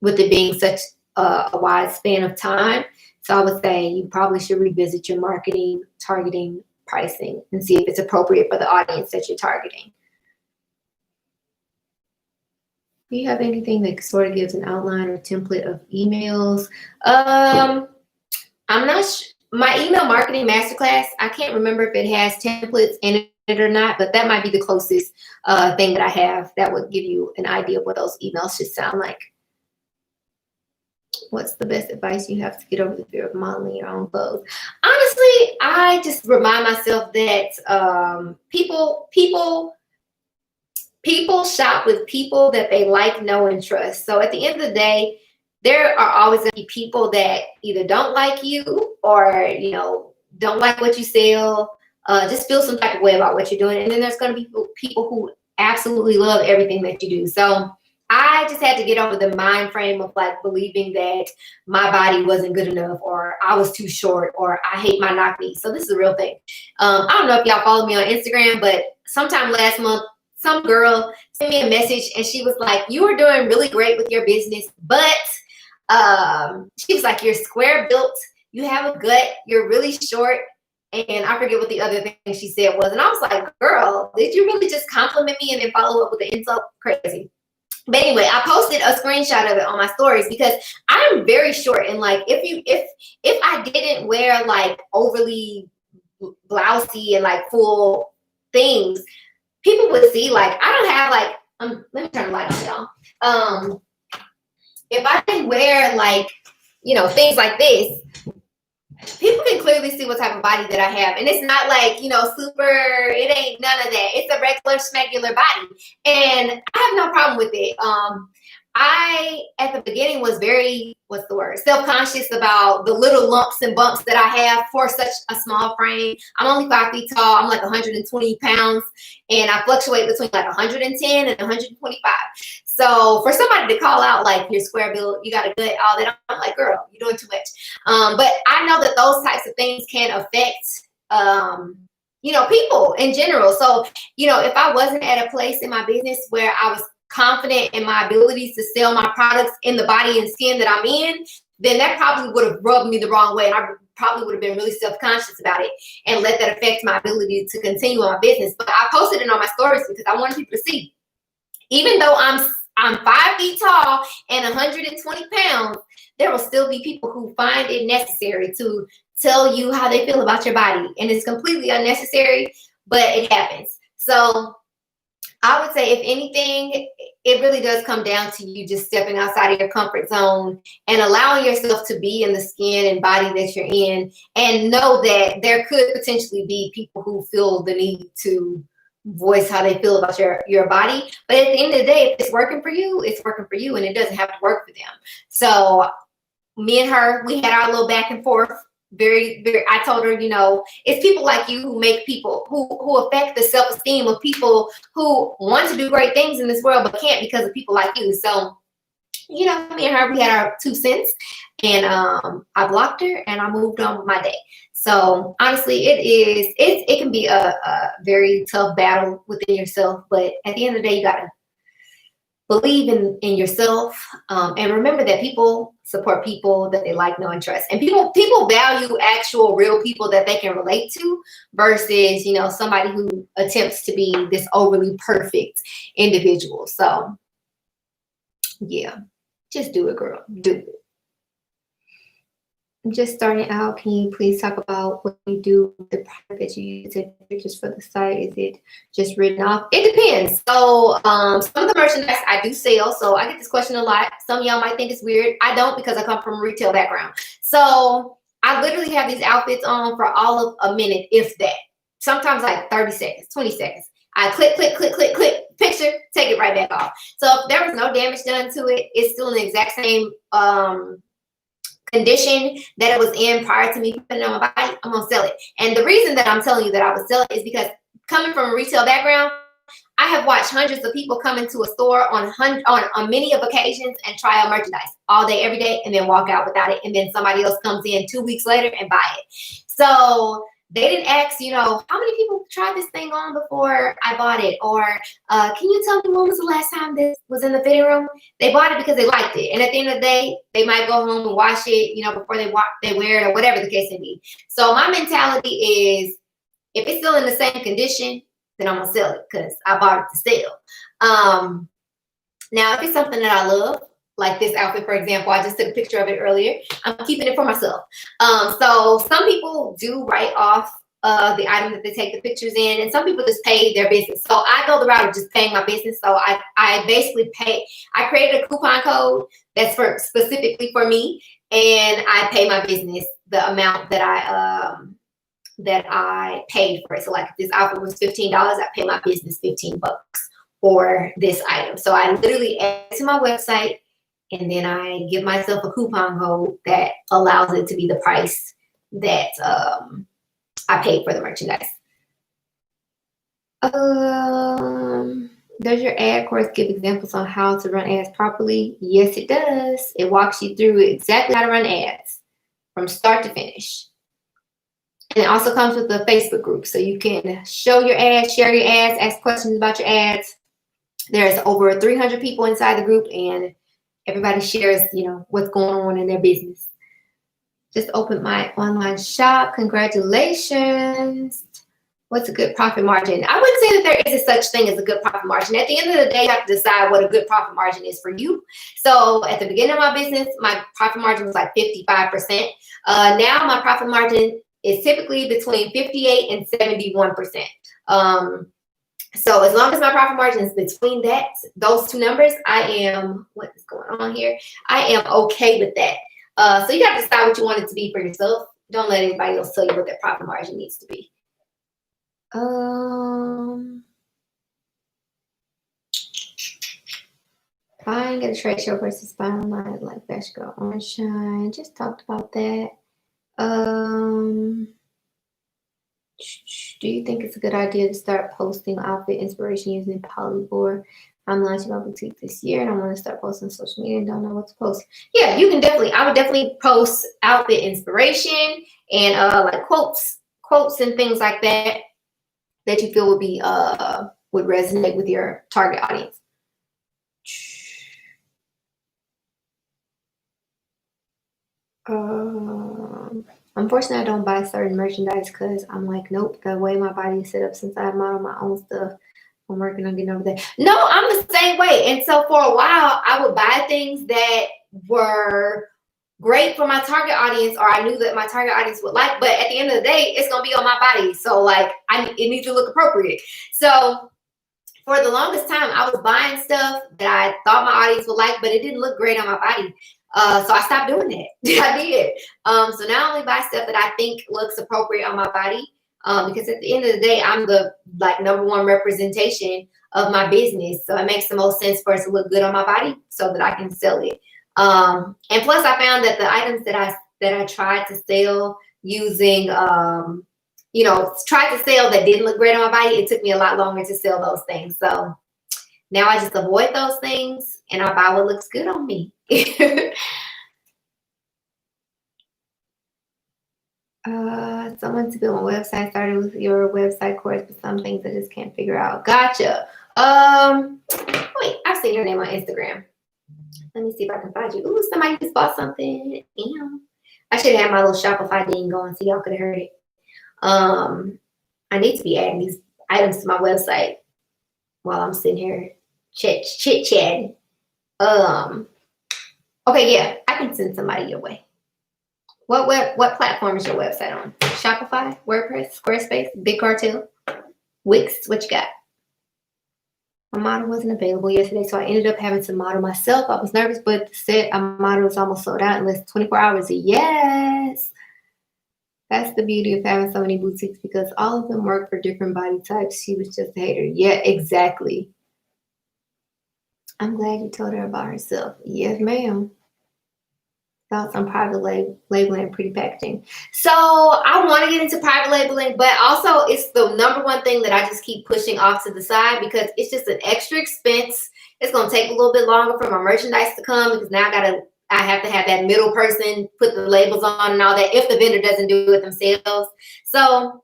with it being such a wide span of time. So I would say you probably should revisit your marketing, targeting, pricing, and see if it's appropriate for the audience that you're targeting. Do you have anything that sort of gives an outline or template of emails? I'm not sure. My email marketing masterclass, I can't remember if it has templates in it or not, but that might be the closest thing that I have that would give you an idea of what those emails should sound like. What's the best advice you have to get over the fear of modeling your own clothes? Honestly, I just remind myself that people shop with people that they like, know, and trust. So at the end of the day, there are always going to be people that either don't like you or, don't like what you sell, just feel some type of way about what you're doing. And then there's going to be people who absolutely love everything that you do. So I just had to get over the mind frame of like believing that my body wasn't good enough, or I was too short, or I hate my knock knees. So this is a real thing. I don't know if y'all follow me on Instagram, but sometime last month, some girl sent me a message and she was like, "You are doing really great with your business, but she was like, you're square built, you have a gut, you're really short." And I forget what the other thing she said was. And I was like, "Girl, did you really just compliment me and then follow up with the insult?" Crazy. But anyway, I posted a screenshot of it on my stories because I'm very short, and like if I didn't wear like overly blousy and like full things, people would see like I don't have like let me turn the light on, y'all. If I didn't wear like things like this, people can clearly see what type of body that I have. And it's not like, super, it ain't none of that. It's a regular, smegular body. And I have no problem with it. I, at the beginning, was very, self-conscious about the little lumps and bumps that I have for such a small frame. I'm only 5 feet tall. I'm like 120 pounds. And I fluctuate between like 110 and 125. So for somebody to call out like you're square built, you got a gut, all that, I'm like, girl, you're doing too much. But I know that those types of things can affect people in general. So, if I wasn't at a place in my business where I was confident in my abilities to sell my products in the body and skin that I'm in, then that probably would have rubbed me the wrong way. And I probably would have been really self-conscious about it and let that affect my ability to continue my business. But I posted it on my stories because I wanted people to see. Even though I'm 5 feet tall and 120 pounds, there will still be people who find it necessary to tell you how they feel about your body. And it's completely unnecessary, but it happens. So I would say, if anything, it really does come down to you just stepping outside of your comfort zone and allowing yourself to be in the skin and body that you're in, and know that there could potentially be people who feel the need to voice how they feel about your body. But at the end of the day, if it's working for you, it's working for you, and it doesn't have to work for them. So me and her, we had our little back and forth. Very, very, I told her, it's people like you who make people, who affect the self-esteem of people who want to do great things in this world but can't because of people like you. So, me and her, we had our 2 cents, and I blocked her and I moved on with my day. So honestly, it can be a very tough battle within yourself, but at the end of the day, you gotta believe in yourself, and remember that people support people that they like, know, and trust. And people value actual real people that they can relate to versus, somebody who attempts to be this overly perfect individual. So yeah, just do it, girl. Do it. I'm just starting out. Can you please talk about what you do with the product that you use to take pictures for the site? Is it just written off? It depends. So some of the merchandise I do sell. So I get this question a lot. Some of y'all might think it's weird. I don't, because I come from a retail background. So I literally have these outfits on for all of a minute, if that. Sometimes like 30 seconds, 20 seconds. I click, picture, take it right back off. So if there was no damage done to it, it's still in the exact same condition that it was in prior to me putting it on my body, I'm gonna sell it. And the reason that I'm telling you that I would sell it is because, coming from a retail background, I have watched hundreds of people come into a store on many of occasions and try out merchandise all day, every day, and then walk out without it. And then somebody else comes in 2 weeks later and buy it. So they didn't ask, how many people tried this thing on before I bought it? Or can you tell me when was the last time this was in the fitting room? They bought it because they liked it. And at the end of the day, they might go home and wash it, before they wear it, or whatever the case may be. So my mentality is, if it's still in the same condition, then I'm going to sell it because I bought it to sell. Now, if it's something that I love, like this outfit, for example, I just took a picture of it earlier. I'm keeping it for myself. So some people do write off the item that they take the pictures in, and some people just pay their business. So I go the route of just paying my business. So I basically I created a coupon code that's specifically for me, and I pay my business the amount that I paid for it. So like if this outfit was $15, I pay my business $15 for this item. So I literally add to my website, and then I give myself a coupon code that allows it to be the price that I paid for the merchandise. Does your ad course give examples on how to run ads properly? Yes, it does. It walks you through exactly how to run ads from start to finish. And it also comes with a Facebook group, so you can show your ads, share your ads, ask questions about your ads. There's over 300 people inside the group, and everybody shares, what's going on in their business. Just opened my online shop. Congratulations. What's a good profit margin? I wouldn't say that there is a such thing as a good profit margin. At the end of the day, you have to decide what a good profit margin is for you. So at the beginning of my business, my profit margin was like 55%. Now my profit margin is typically between 58 and 71%. So as long as my profit margin is between those two numbers, what is going on here? I am okay with that. So you have to decide what you want it to be for yourself. Don't let anybody else tell you what that profit margin needs to be. Buying at a trade show versus buying online, like Best Girl on Shine. Just talked about that. Do you think it's a good idea to start posting outfit inspiration using Polyboard? I'm launching my boutique this year, and I want to start posting on social media and don't know what to post. Yeah, you can definitely. I would definitely post outfit inspiration and like quotes quotes and things like that that you feel would resonate with your target audience. Unfortunately, I don't buy certain merchandise because I'm like, nope, the way my body is set up since I model my own stuff, I'm working on getting over that. No, I'm the same way. And so for a while, I would buy things that were great for my target audience, or I knew that my target audience would like, but at the end of the day, it's going to be on my body. So like, it needs to look appropriate. So for the longest time, I was buying stuff that I thought my audience would like, but it didn't look great on my body. So I stopped doing that. I did. So now I only buy stuff that I think looks appropriate on my body. Because at the end of the day, I'm the #1 representation of my business. So it makes the most sense for it to look good on my body so that I can sell it. And plus I found that the items that I tried to sell using, tried to sell that didn't look great on my body, it took me a lot longer to sell those things. So now I just avoid those things and I buy what looks good on me. Someone to build my website started with your website course, but some things I just can't figure out. Gotcha. Wait, I've seen your name on Instagram. Let me see if I can find you. Ooh, somebody just bought something. Damn. I should have had my little Shopify thing going so y'all could have heard it. I need to be adding these items to my website while I'm sitting here chit-chatting. Okay, yeah, I can send somebody your way. What platform is your website on? Shopify, WordPress, Squarespace, Big Cartel, Wix? What you got? My model wasn't available yesterday, so I ended up having to model myself. I was nervous, but the set I modeled was almost sold out in less than 24 hours. Yes. That's the beauty of having so many boutiques, because all of them work for different body types. She was just a hater. Yeah, exactly. I'm glad you told her about herself. Yes, ma'am. Thoughts on private labeling and pretty packaging. So I want to get into private labeling, but also it's the #1 thing that I just keep pushing off to the side because it's just an extra expense. It's going to take a little bit longer for my merchandise to come because now I have to have that middle person put the labels on and all that if the vendor doesn't do it themselves. So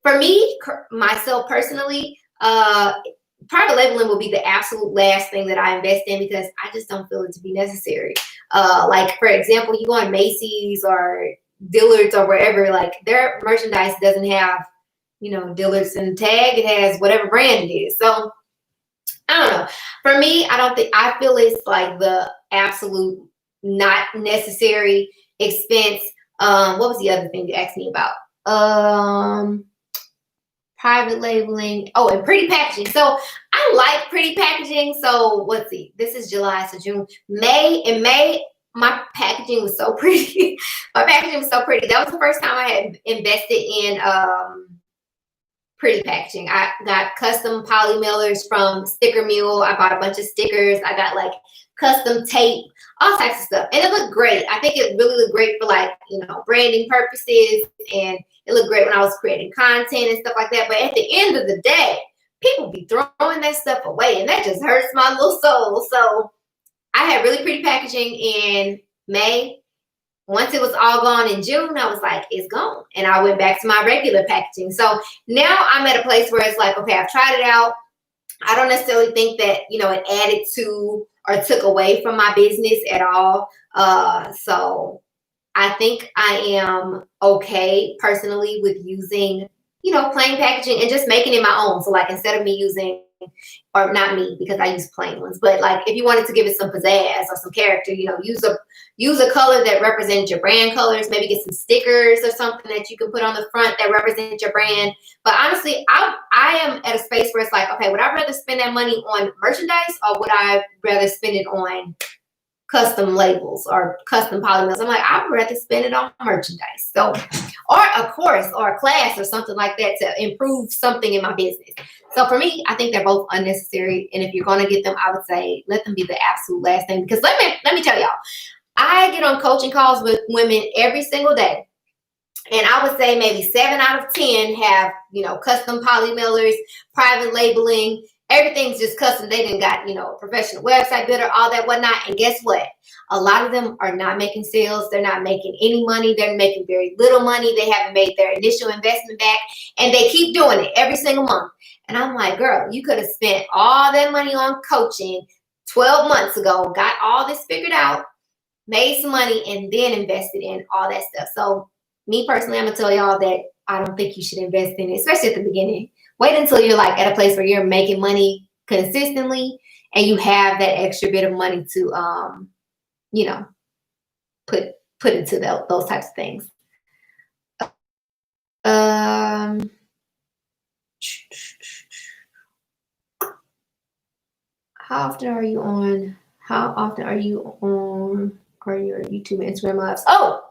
for me, myself personally, private labeling will be the absolute last thing that I invest in because I just don't feel it to be necessary. Like, for example, you go on Macy's or Dillard's or wherever, like their merchandise doesn't have, Dillard's and tag. It has whatever brand it is. So I don't know. For me, I feel it's like the absolute not necessary expense. What was the other thing you asked me about? Private labeling. Oh, and pretty packaging. So I like pretty packaging. So let's see. This is July, so June, In May, my packaging was so pretty. My packaging was so pretty. That was the first time I had invested in pretty packaging. I got custom poly mailers from Sticker Mule. I bought a bunch of stickers. I got like custom tape, all types of stuff. And it looked great. I think it really looked great for branding purposes, and it looked great when I was creating content and stuff like that. But at the end of the day, people be throwing that stuff away, and that just hurts my little soul. So I had really pretty packaging in May. Once it was all gone in June, I was like, it's gone. And I went back to my regular packaging. So now I'm at a place where it's like, okay, I've tried it out. I don't necessarily think that, it added to or took away from my business at all. So I think I am okay personally with using, plain packaging and just making it my own. So like instead of me using, or not me because I use plain ones, but like if you wanted to give it some pizzazz or some character, use a color that represents your brand colors, maybe get some stickers or something that you can put on the front that represents your brand. But honestly, I am at a space where it's like, okay, would I rather spend that money on merchandise or would I rather spend it on custom labels or custom polymers? I'm like, I'd rather spend it on merchandise. So, or a course or a class or something like that to improve something in my business. So for me, I think they're both unnecessary. And if you're going to get them, I would say let them be the absolute last thing. Because let me tell y'all, I get on coaching calls with women every single day. And I would say maybe 7 out of 10 have, custom poly mailers, private labeling, Everything's just custom. They didn't got, a professional website builder, all that whatnot. And guess what? A lot of them are not making sales. They're not making any money. They're making very little money. They haven't made their initial investment back, and they keep doing it every single month. And I'm like, girl, you could have spent all that money on coaching 12 months ago, got all this figured out, made some money, and then invested in all that stuff. So me personally, I'm gonna tell y'all that I don't think you should invest in it, especially at the beginning. Wait until you're like at a place where you're making money consistently and you have that extra bit of money to put into those types of things. How often are you on your YouTube and Instagram lives? Oh,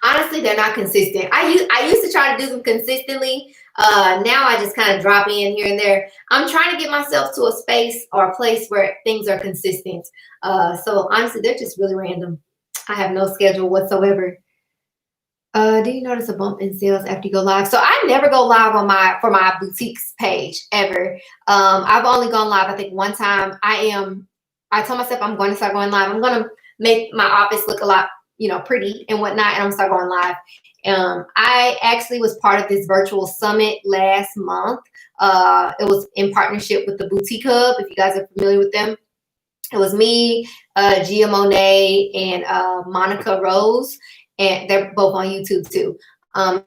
honestly, they're not consistent. I used to try to do them consistently. Now I just kind of drop in here and there. I'm trying to get myself to a space or a place where things are consistent. So honestly, they're just really random. I have no schedule whatsoever. Do you notice a bump in sales after you go live? So I never go live for my boutiques page ever. I've only gone live, I think, one time. I told myself I'm going to start going live. I'm going to make my office look a lot, pretty and whatnot, and I'm going to start going live. I actually was part of this virtual summit last month. It was in partnership with the Boutique Hub, if you guys are familiar with them. It was me, Gia Monet, and Monica Rose. And they're both on YouTube too.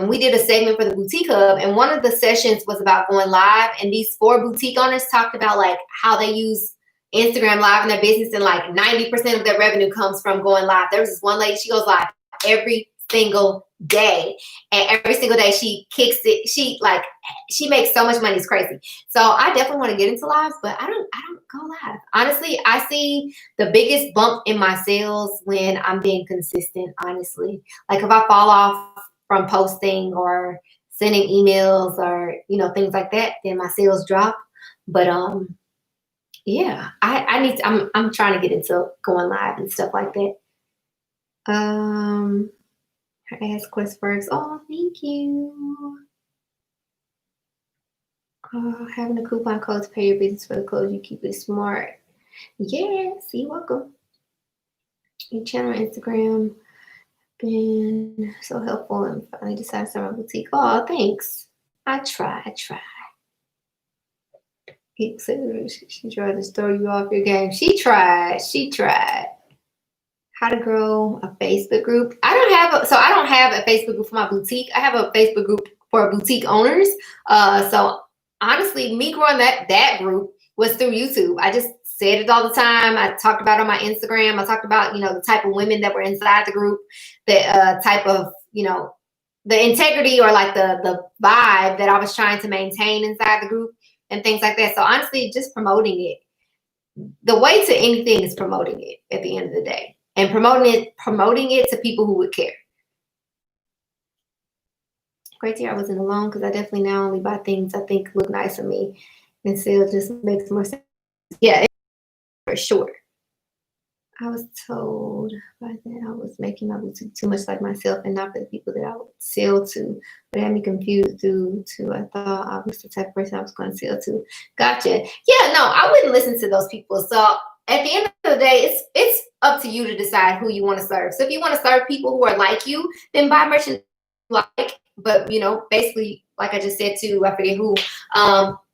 We did a segment for the Boutique Hub, and one of the sessions was about going live. And these 4 boutique owners talked about like how they use Instagram Live in their business, and like 90% of their revenue comes from going live. There was this one lady, she goes live every single day, and every single day she kicks it. She makes so much money, it's crazy. So I definitely want to get into lives, but I don't go live. Honestly, I see the biggest bump in my sales when I'm being consistent, honestly. Like if I fall off from posting or sending emails or things like that, then my sales drop. But yeah, I'm trying to get into going live and stuff like that. Her ass quest works. Oh, thank you. Having a coupon code to pay your business for the clothes you keep it smart. Yes, you're welcome. Your channel on Instagram been so helpful, and finally decided to start my boutique. Oh, thanks. I try. She tried to throw you off your game. She tried. How to grow a Facebook group. I don't have a Facebook group for my boutique. I have a Facebook group for boutique owners. So honestly, me growing that group was through YouTube. I just said it all the time. I talked about it on my Instagram. I talked about, the type of women that were inside the group, the type of, the integrity or like the vibe that I was trying to maintain inside the group and things like that. So honestly, just promoting it. The way to anything is promoting it at the end of the day, and promoting it to people who would care. Great to hear I wasn't alone, because I definitely now only buy things I think look nice on me, and sales just makes more sense. Yeah, for sure. I was told by that I was making my boutique too much like myself and not for the people that I would sell to. But it had me confused due to I thought I was the type of person I was going to sell to. Gotcha. Yeah, no, I wouldn't listen to those people. So at the end of the day, it's up to you to decide who you want to serve. So if you want to serve people who are like you, then buy merchandise like. But basically, like I just said to, I forget who,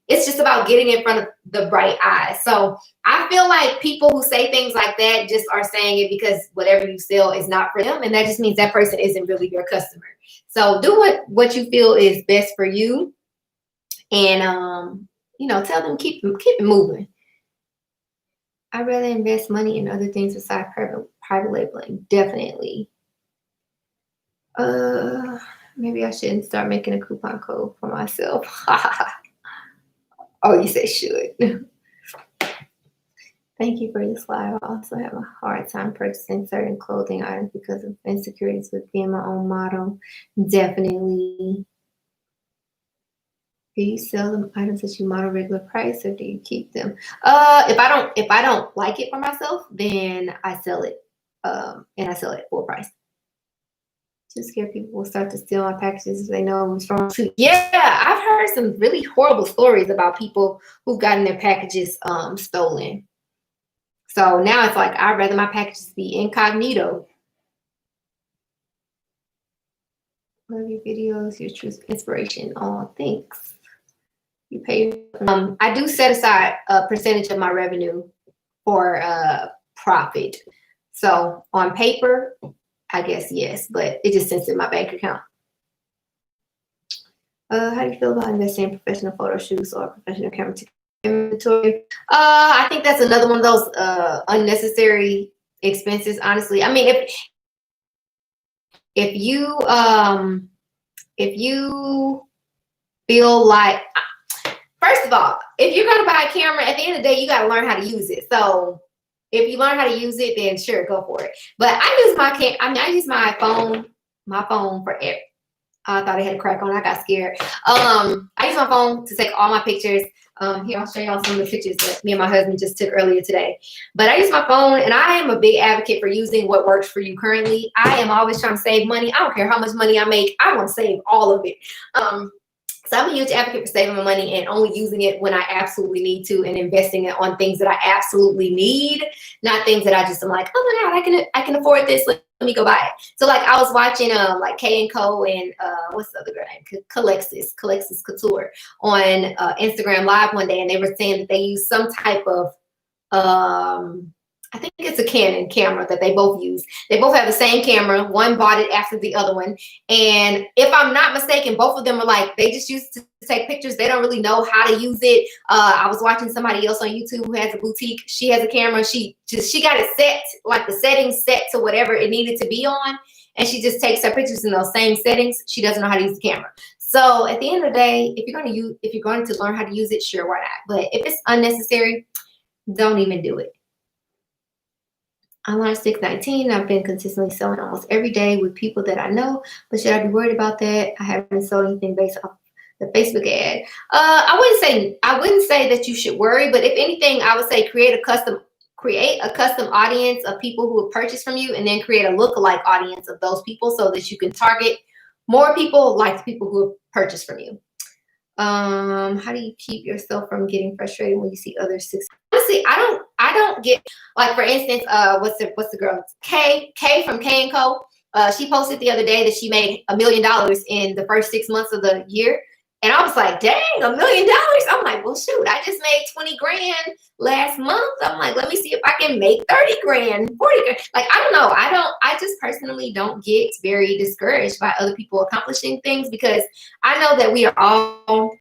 it's just about getting in front of the bright eyes. So I feel like people who say things like that just are saying it because whatever you sell is not for them. And that just means that person isn't really your customer. So do what you feel is best for you. And, tell them, keep it moving. I'd rather invest money in other things besides private labeling. Definitely. Maybe I shouldn't start making a coupon code for myself. Oh, you said should. Thank you for this live. I also have a hard time purchasing certain clothing items because of insecurities with being my own model. Definitely. Do you sell them items that you model regular price, or do you keep them? If I don't like it for myself, then I sell it. And I sell it full price. Too scared people will start to steal my packages if they know it's from. Yeah, I've heard some really horrible stories about people who've gotten their packages stolen. So now it's like I'd rather my packages be incognito. Love your videos, your true inspiration. Oh, thanks. You pay. I do set aside a percentage of my revenue for profit. So on paper, I guess yes, but it just sits in my bank account. How do you feel about investing in professional photo shoots or professional camera inventory? I think that's another one of those unnecessary expenses. Honestly, I mean, if you feel like, first of all, if you're gonna buy a camera, at the end of the day, you got to learn how to use it. So if you learn how to use it, then sure, go for it. But I use I use my phone for everything. I thought it had a crack on. I got scared. I use my phone to take all my pictures. Here, I'll show y'all some of the pictures that me and my husband just took earlier today. But I use my phone, and I am a big advocate for using what works for you currently. I am always trying to save money. I don't care how much money I make. I want to save all of it. So I'm a huge advocate for saving my money and only using it when I absolutely need to, and investing it on things that I absolutely need, not things that I just am like, oh my God, I can afford this. Let me go buy it. So like I was watching like K&Co and what's the other girl name? Calexis Couture on Instagram Live one day, and they were saying that they use some type of I think it's a Canon camera that they both use. They both have the same camera. One bought it after the other one. And if I'm not mistaken, both of them are like, they just used to take pictures. They don't really know how to use it. I was watching somebody else on YouTube who has a boutique. She has a camera. She got it set, like the settings set to whatever it needed to be on. And she just takes her pictures in those same settings. She doesn't know how to use the camera. So at the end of the day, if you're going to learn how to use it, sure, why not? But if it's unnecessary, don't even do it. I'm on 619. I've been consistently selling almost every day with people that I know, but should I be worried about that? I haven't sold anything based off the Facebook ad. I wouldn't say that you should worry, but if anything, I would say create a custom audience of people who have purchased from you, and then create a lookalike audience of those people so that you can target more people like the people who have purchased from you. How do you keep yourself from getting frustrated when you see others succeed? Honestly, I don't get, like, for instance, what's the girl? K from K&Co. She posted the other day that she made $1 million in the first 6 months of the year. And I was like, dang, $1 million. I'm like, well, shoot, I just made 20 grand last month. I'm like, let me see if I can make 30 grand, 40 grand. Like, I don't know. I just personally don't get very discouraged by other people accomplishing things, because I know that we are all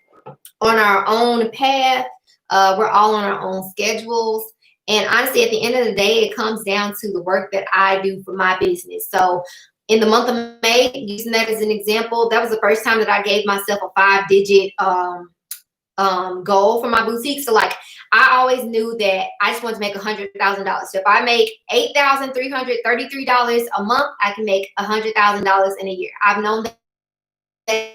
on our own path. We're all on our own schedules. And honestly, at the end of the day, it comes down to the work that I do for my business. So in the month of May, using that as an example, that was the first time that I gave myself a 5-digit goal for my boutique. So like, I always knew that I just wanted to make $100,000. So if I make $8,333 a month, I can make $100,000 in a year. I've known that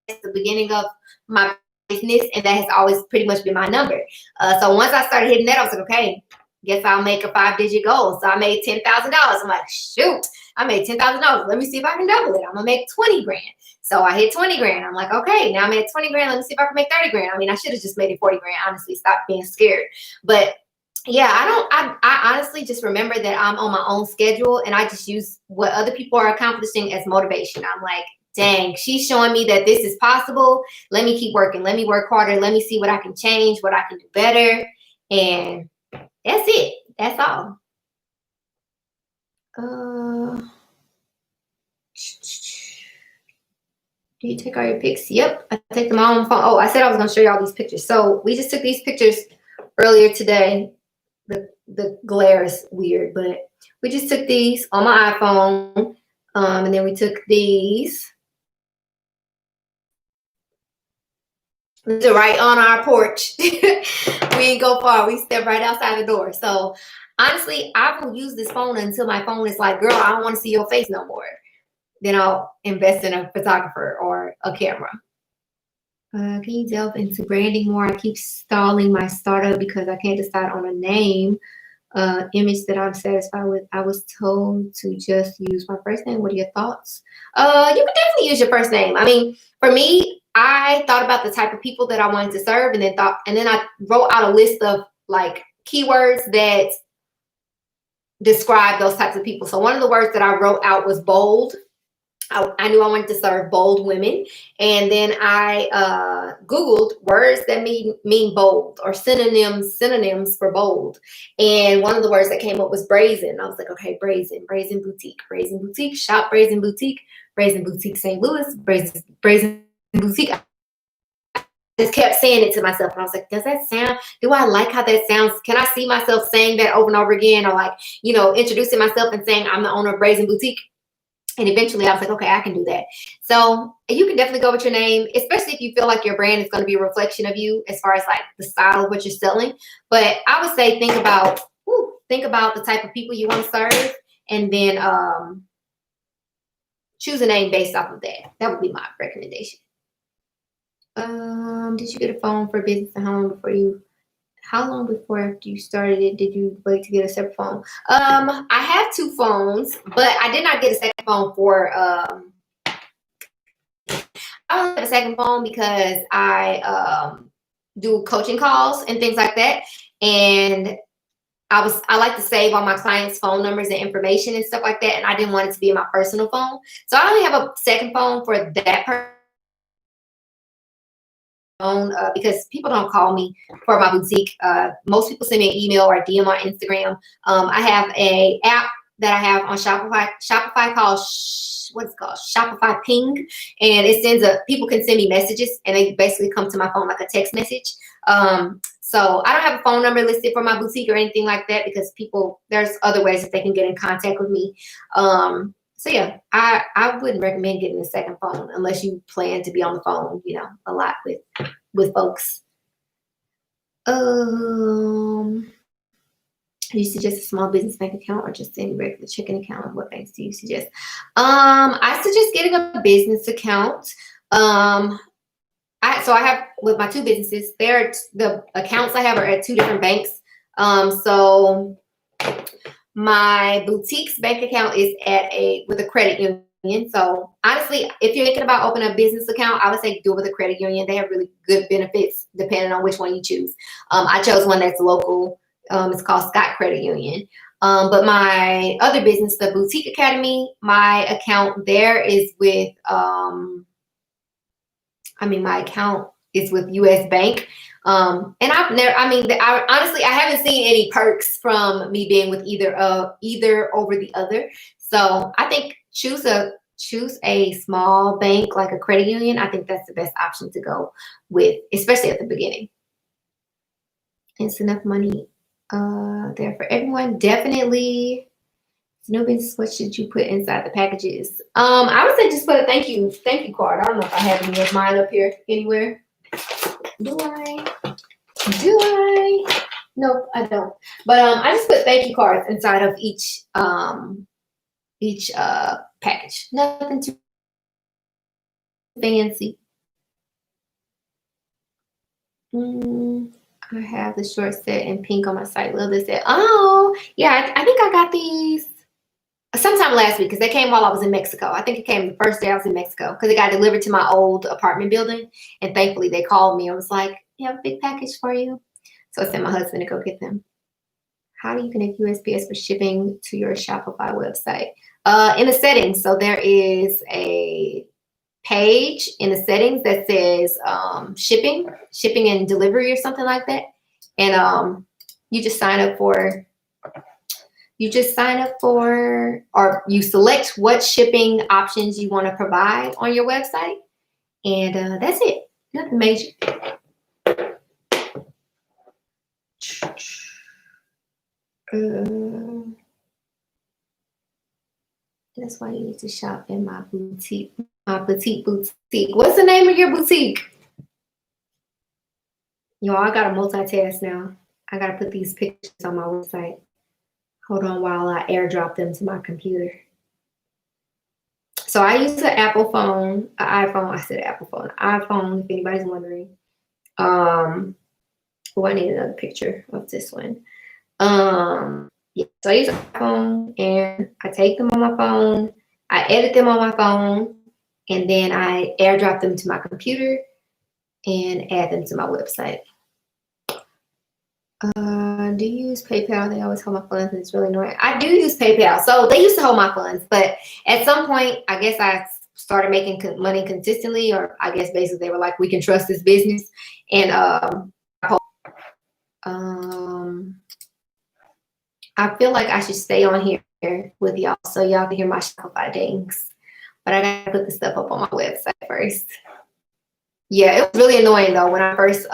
at the beginning of my business, and that has always pretty much been my number. So once I started hitting that, I was like, okay, guess I'll make a 5-digit goal. So I made $10,000. I'm like, shoot, I made $10,000. Let me see if I can double it. I'm gonna make 20 grand. So I hit 20 grand. I'm like, okay, now I'm at 20 grand. Let me see if I can make 30 grand. I mean, I should have just made it 40 grand. Honestly, stop being scared. But yeah, I honestly just remember that I'm on my own schedule, and I just use what other people are accomplishing as motivation. I'm like, dang, she's showing me that this is possible. Let me keep working. Let me work harder. Let me see what I can change, what I can do better. And that's it. That's all. Do you take all your pics? Yep, I take them all on my phone. Oh, I said I was going to show you all these pictures. So we just took these pictures earlier today. The glare is weird, but we just took these on my iPhone. And then we took these. Right on our porch. We didn't go far. We stepped right outside the door. So honestly, I will use this phone until my phone is like, girl, I don't want to see your face no more. Then I'll invest in a photographer or a camera. Can you delve into branding more? I keep stalling my startup because I can't decide on a name. image that I'm satisfied with. I was told to just use my first name. What are your thoughts? You can definitely use your first name. I mean, for me, I thought about the type of people that I wanted to serve, and then I wrote out a list of like keywords that describe those types of people. So one of the words that I wrote out was bold. I knew I wanted to serve bold women, and then I Googled words that mean bold, or synonyms for bold. And one of the words that came up was brazen. I was like, okay, brazen boutique, shop brazen boutique St. Louis, brazen boutique. I just kept saying it to myself, and I was like, do I like how that sounds? Can I see myself saying that over and over again, or like, introducing myself and saying I'm the owner of Brazen Boutique? And eventually I was like, okay, I can do that. So you can definitely go with your name, especially if you feel like your brand is going to be a reflection of you as far as like the style of what you're selling. But I would say think about the type of people you want to serve, and then choose a name based off of that. That would be my recommendation. Did you get a phone for business, and how long before after you started it did you wait to get a separate phone? I have 2 phones, but I did not get a second phone for I only have a second phone because I do coaching calls and things like that. And I like to save all my clients' phone numbers and information and stuff like that, and I didn't want it to be my personal phone. So I only have a second phone for that purpose. Because people don't call me for my boutique. Most people send me an email or a DM on Instagram. I have a app that I have on Shopify called Shopify Ping, and it sends people can send me messages, and they basically come to my phone like a text message. So I don't have a phone number listed for my boutique or anything like that, because there's other ways that they can get in contact with me. So yeah, I wouldn't recommend getting a second phone unless you plan to be on the phone, a lot with folks. Do you suggest a small business bank account or just any regular checking account? What banks do you suggest? I suggest getting a business account. I have, with my 2 businesses, the accounts I have are at 2 different banks. So my boutique's bank account is with a credit union. So honestly, if you're thinking about opening a business account, I would say do it with a credit union. They have really good benefits depending on which one you choose. I chose one that's local. It's called Scott Credit Union. But my other business, the Boutique Academy, my account there is with my account is with US Bank. And honestly, I haven't seen any perks from me being with either over the other. So I think choose a small bank like a credit union. I think that's the best option to go with, especially at the beginning. It's enough money there for everyone. Definitely. No business. What should you put inside the packages? I would say just put a thank you card. I don't know if I have any of mine up here anywhere. Do I? Nope, I don't. But I just put thank you cards inside of each package. Nothing too fancy. I have the short set in pink on my site. Love this set. Oh, yeah, I think I got these sometime last week because they came while I was in Mexico. I think it came the first day I was in Mexico because it got delivered to my old apartment building. And thankfully they called me and was like, "You have a big package for you." So I sent my husband to go get them. How do you connect USPS for shipping to your Shopify website? In the settings. So there is a page in the settings that says shipping and delivery or something like that. And you just sign up for, or you select what shipping options you want to provide on your website. And that's it. Nothing major. That's why you need to shop in my boutique. My petite boutique. What's the name of your boutique? Y'all, I gotta multitask now. I gotta put these pictures on my website. Hold on while I airdrop them to my computer. So I use an Apple phone, an iPhone. I said Apple phone, iPhone. If anybody's wondering. Oh, I need another picture of this one. Yeah, so I use iPhone and I take them on my phone. I edit them on my phone, and then I airdrop them to my computer and add them to my website. Do you use PayPal? They always hold my funds and it's really annoying. I do use PayPal. So they used to hold my funds, but at some point, I guess I started making money consistently, or I guess basically they were like, we can trust this business. And I feel like I should stay on here with y'all so y'all can hear my Shopify dings. But I gotta put the stuff up on my website first. Yeah, it was really annoying though when I first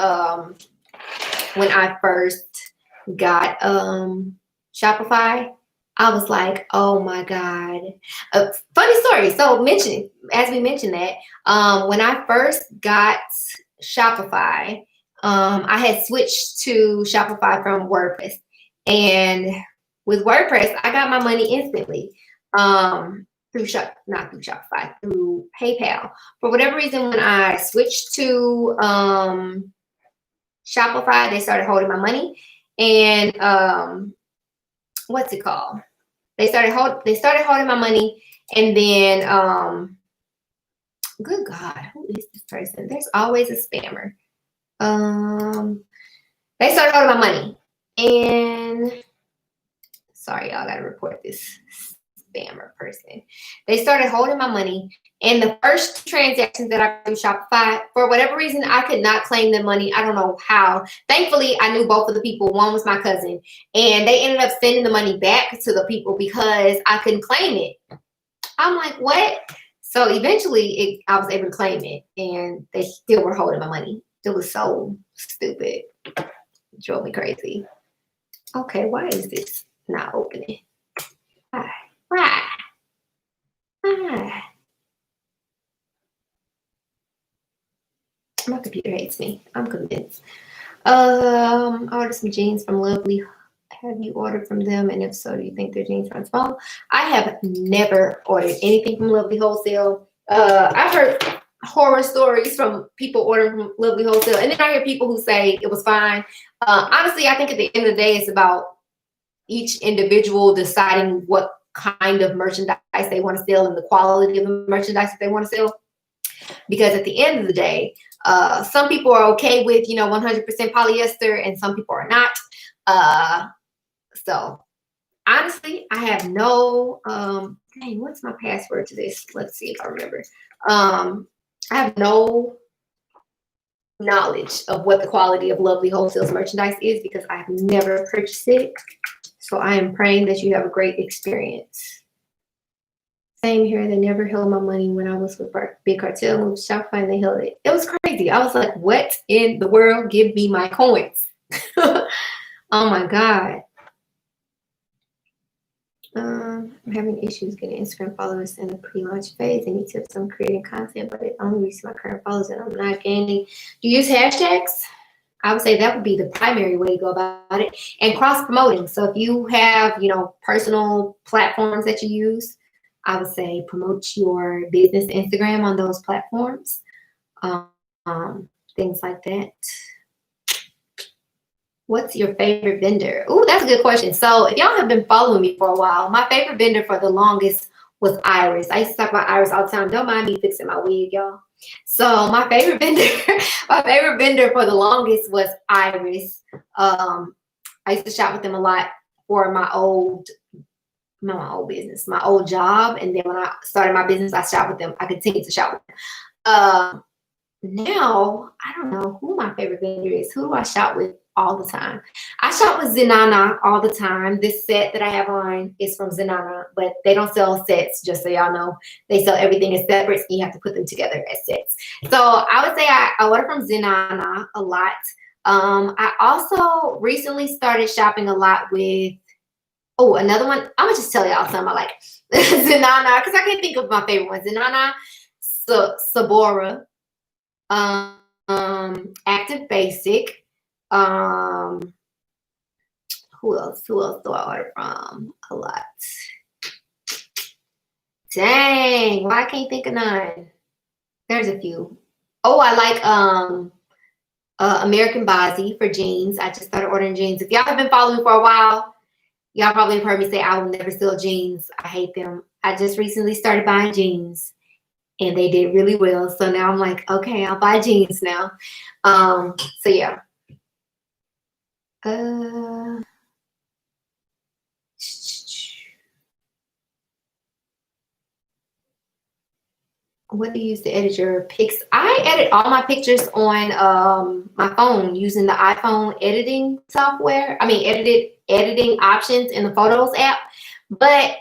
got Shopify. I was like, oh my God. Funny story. So as we mentioned that, when I first got Shopify, I had switched to Shopify from WordPress. And with WordPress, I got my money instantly. Not through Shopify, through PayPal. For whatever reason, when I switched to Shopify, they started holding my money. And what's it called? They started holding my money, and then good God, who is this person? There's always a spammer. They started holding my money, and sorry, y'all, gotta report this spammer person. They started holding my money, and the first transactions that I do Shopify, for whatever reason, I could not claim the money. I don't know how. Thankfully, I knew both of the people. One was my cousin, and they ended up sending the money back to the people because I couldn't claim it. I'm like, what? So eventually, I was able to claim it, and they still were holding my money. It was so stupid. It drove me crazy. Okay, why is this not opening? Why? My computer hates me. I'm convinced. I ordered some jeans from Lovely. Have you ordered from them? And if so, do you think their jeans run small? I have never ordered anything from Lovely Wholesale. I've heard horror stories from people ordering from Lovely Wholesale, and then I hear people who say it was fine. Honestly, I think at the end of the day, it's about each individual deciding what kind of merchandise they want to sell and the quality of the merchandise that they want to sell. Because at the end of the day, some people are okay with 100% polyester, and some people are not. So honestly, I have no dang, what's my password to this? Let's see if I remember. I have no knowledge of what the quality of Lovely Wholesale's merchandise is because I've never purchased it. So I am praying that you have a great experience. Same here. They never held my money when I was with Big Cartel. Moved to Shopify and they held it. It was crazy. I was like, what in the world? Give me my coins. Oh my God. I'm having issues getting Instagram followers in the pre-launch phase. Any tips on creating content, but it only reaches my current followers and I'm not gaining. Do you use hashtags? I would say that would be the primary way to go about it. And cross-promoting. So if you have, personal platforms that you use, I would say promote your business Instagram on those platforms. Things like that. What's your favorite vendor? Oh, that's a good question. So if y'all have been following me for a while, my favorite vendor for the longest was Iris. I used to talk about Iris all the time. Don't mind me fixing my wig, y'all. So my favorite vendor for the longest was Iris. I used to shop with them a lot for my old business, my old job. And then when I started my business, I shopped with them. I continued to shop with them. Now, I don't know who my favorite vendor is. Who do I shop with all the time? I shop with Zenana all the time. This set that I have on is from Zenana, but they don't sell sets, just so y'all know. They sell everything as separate, and you have to put them together as sets. So I would say I order from Zenana a lot. I also recently started shopping a lot with, another one. I'm going to just tell y'all something I like. Zenana, because I can't think of my favorite one. Zenana, Sephora, Active Basic. Who else do I order from a lot? Dang, why I can't think of none? There's a few. I like American Bozzy for jeans. I just started ordering jeans. If y'all have been following me for a while, y'all probably have heard me say I will never steal jeans. I hate them. I just recently started buying jeans and they did really well. So now I'm like, okay, I'll buy jeans now. So yeah. What do you use to edit your pics? I edit all my pictures on my phone using the iPhone editing software. I mean, editing options in the Photos app. But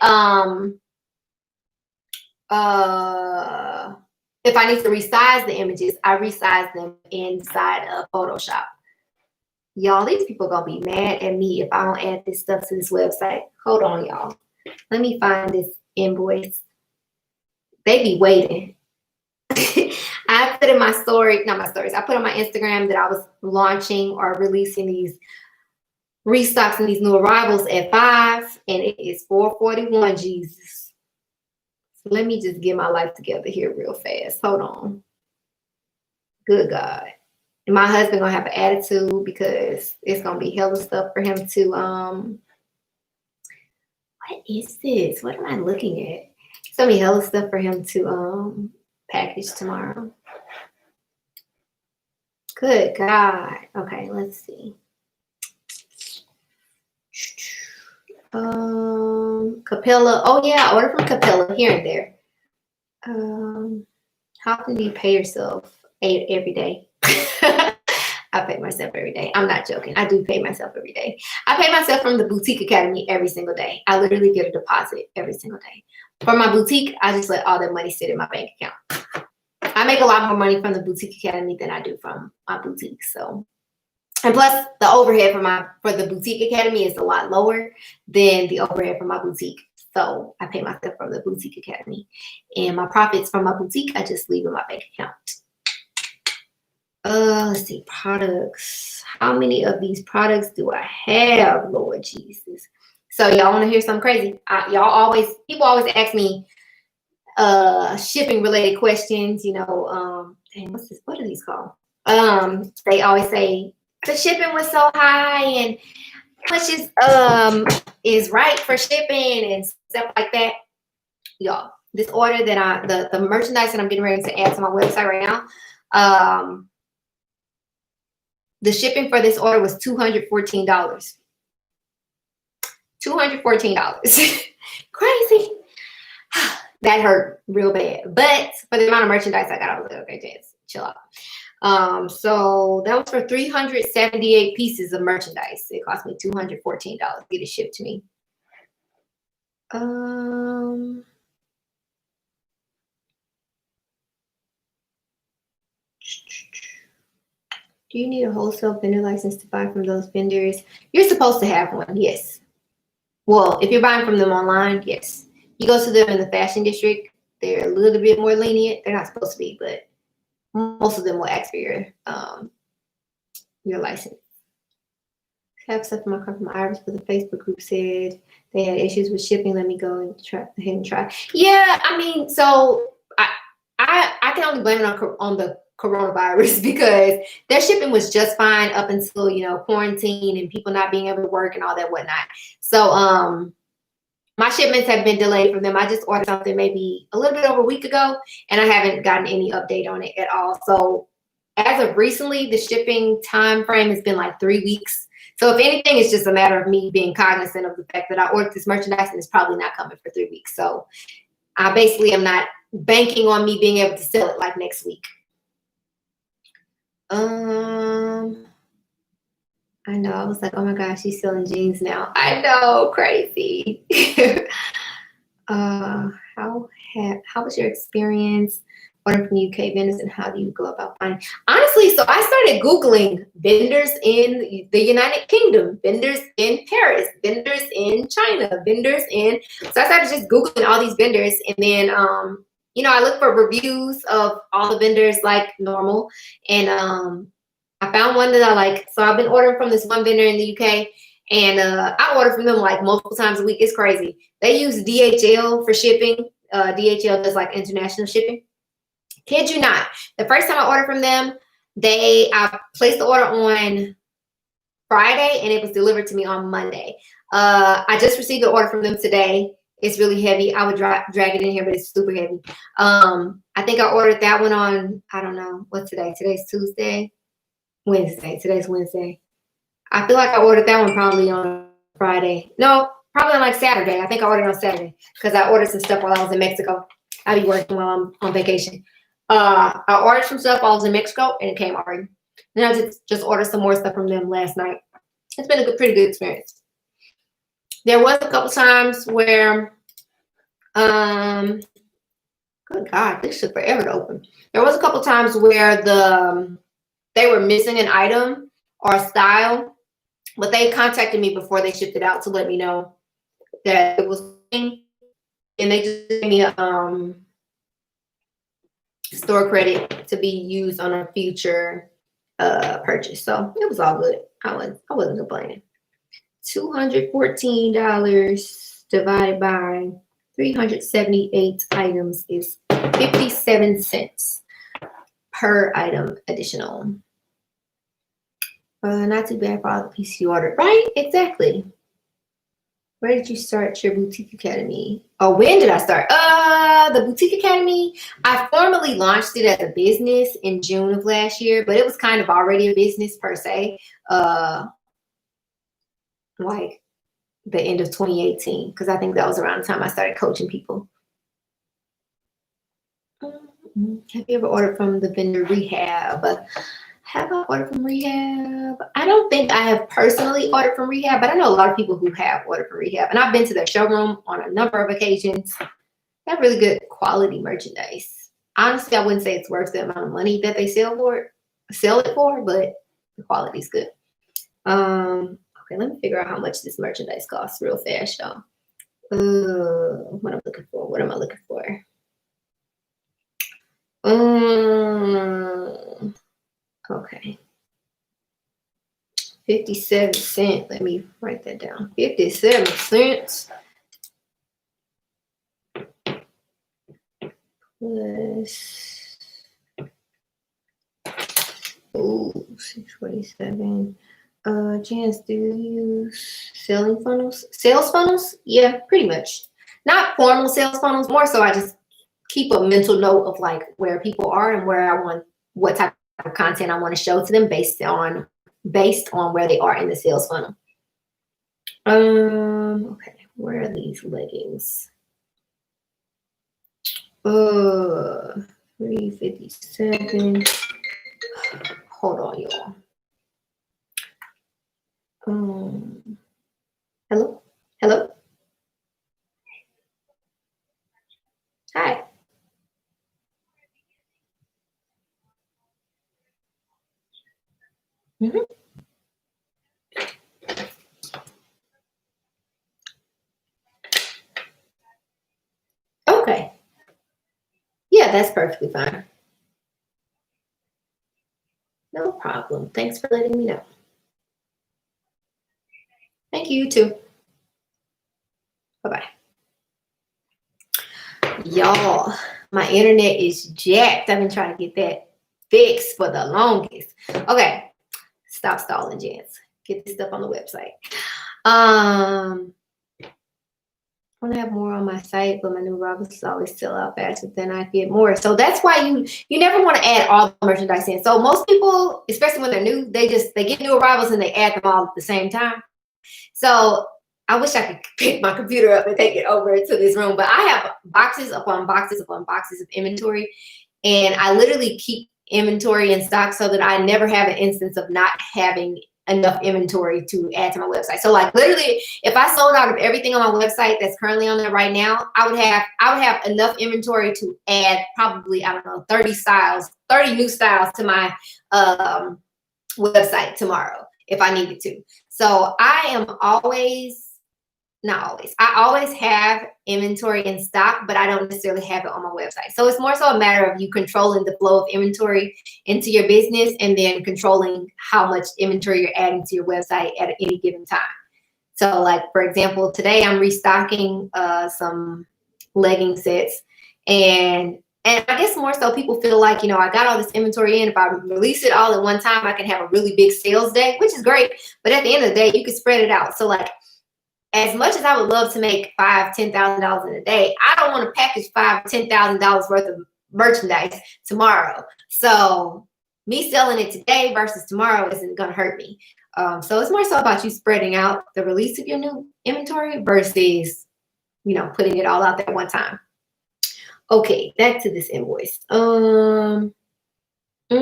if I need to resize the images, I resize them inside of Photoshop. Y'all, these people gonna be mad at me if I don't add this stuff to this website. Hold on, y'all. Let me find this invoice. They be waiting. I put in my story, not my stories, I put on my Instagram that I was launching or releasing these restocks and these new arrivals at 5, and it is 4:41. Jesus. So let me just get my life together here real fast. Hold on. Good God. And my husband gonna have an attitude because it's gonna be hella stuff for him to what is this? What am I looking at? It's gonna be hella stuff for him to package tomorrow. Good God. Okay, let's see. Capella. Oh yeah, I ordered from Capella here and there. How often do you pay yourself? Every day. I pay myself every day. I'm not joking. I do pay myself every day. I pay myself from the Boutique Academy every single day. I literally get a deposit every single day. For my boutique, I just let all that money sit in my bank account. I make a lot more money from the Boutique Academy than I do from my boutique. So, and plus the overhead for the Boutique Academy is a lot lower than the overhead for my boutique. So I pay myself from the Boutique Academy, and my profits from my boutique I just leave in my bank account. Let's see, products. How many of these products do I have, Lord Jesus? So y'all want to hear something crazy? People always ask me shipping related questions, you know, dang, what are these called? They always say the shipping was so high and how much is right for shipping and stuff like that. Y'all, this order that the merchandise that I'm getting ready to add to my website right now, the shipping for this order was $214. $214. Crazy. That hurt real bad. But for the amount of merchandise I got, I was like, okay, Jess, chill out. So that was for 378 pieces of merchandise. It cost me $214 to get it shipped to me. Do you need a wholesale vendor license to buy from those vendors? You're supposed to have one, yes. Well, if you're buying from them online, yes. You go to them in the fashion district, they're a little bit more lenient. They're not supposed to be, but most of them will ask for your license. Have stuff in my car from Iris, but the Facebook group said they had issues with shipping. Let me go and try. Yeah, I mean, so I can only blame it on the coronavirus because their shipping was just fine up until, you know, quarantine and people not being able to work and all that whatnot. So my shipments have been delayed from them. I just ordered something maybe a little bit over a week ago and I haven't gotten any update on it at all. So as of recently, the shipping time frame has been like 3 weeks. So if anything, it's just a matter of me being cognizant of the fact that I ordered this merchandise and it's probably not coming for 3 weeks. So I basically am not banking on me being able to sell it like next week. I know. I was like, oh my gosh, she's selling jeans now. I know, crazy. How was your experience ordering from UK vendors and how do you go about finding? Honestly, so I started Googling vendors in the United Kingdom, vendors in Paris, vendors in China, vendors in. So I started just Googling all these vendors, and then you know, I look for reviews of all the vendors like normal, and I found one that I like. So I've been ordering from this one vendor in the UK, and I order from them like multiple times a week. It's crazy. They use DHL for shipping. DHL does like international shipping. Kid you not. The first time I ordered from them, I placed the order on Friday and it was delivered to me on Monday. I just received the order from them today. It's really heavy. I would drag it in here, but it's super heavy. I think I ordered that one on, I don't know, what's today? Today's Tuesday? Wednesday. Today's Wednesday. I feel like I ordered that one probably on Friday. No, probably on like Saturday. I think I ordered on Saturday because I ordered some stuff while I was in Mexico. I be working while I'm on vacation. I ordered some stuff while I was in Mexico and it came already. Then I just ordered some more stuff from them last night. It's been a pretty good experience. There was a couple times where, good God, this took forever to open. There was a couple times where they were missing an item or a style, but they contacted me before they shipped it out to let me know that it was, and they just gave me a store credit to be used on a future purchase. So it was all good. I wasn't complaining. $214 divided by 378 items is 57 cents per item additional. Not too bad for all the pieces you ordered. Right? Exactly. Where did you start your boutique academy? Oh, when did I start? The boutique academy, I formally launched it as a business in June of last year, but it was kind of already a business per se. Like the end of 2018, because I think that was around the time I started coaching people. Have you ever ordered from the vendor Rehab? Have I ordered from Rehab? I don't think I have personally ordered from Rehab, but I know a lot of people who have ordered from Rehab, and I've been to their showroom on a number of occasions. They have really good quality merchandise. Honestly, I wouldn't say it's worth the amount of money that they sell it for, but the quality's good. Okay, let me figure out how much this merchandise costs real fast, y'all. What I'm looking for? What am I looking for? Okay. 57 cents. Let me write that down. 57 cents plus 647. Janice, do you use selling funnels? Sales funnels? Yeah, pretty much. Not formal sales funnels, more so I just keep a mental note of like where people are and what type of content I want to show to them based on where they are in the sales funnel. Okay, where are these leggings? 357. Hold on, y'all. Hello? Hi. Okay. Yeah, that's perfectly fine. No problem. Thanks for letting me know. Thank you, you too. Bye-bye. Y'all, my internet is jacked. I've been trying to get that fixed for the longest. Okay, stop stalling, gents. Get this stuff on the website. I want to have more on my site, but my new arrivals always sell out faster than I get more. So that's why you never want to add all the merchandise in. So most people, especially when they're new, they get new arrivals and they add them all at the same time. So I wish I could pick my computer up and take it over to this room, but I have boxes upon boxes upon boxes of inventory, and I literally keep inventory in stock so that I never have an instance of not having enough inventory to add to my website. So like literally, if I sold out of everything on my website that's currently on there right now, I would have enough inventory to add probably, I don't know, 30 new styles to my website tomorrow if I needed to. So I always have inventory in stock, but I don't necessarily have it on my website. So it's more so a matter of you controlling the flow of inventory into your business and then controlling how much inventory you're adding to your website at any given time. So like, for example, today I'm restocking some legging sets, and And I guess more so people feel like, I got all this inventory in. If I release it all at one time, I can have a really big sales day, which is great. But at the end of the day, you can spread it out. So like, as much as I would love to make $5,000-$10,000 in a day, I don't want to package $5,000-$10,000 worth of merchandise tomorrow. So me selling it today versus tomorrow isn't going to hurt me. So it's more so about you spreading out the release of your new inventory versus, putting it all out there one time. Okay, back to this invoice. Y'all, I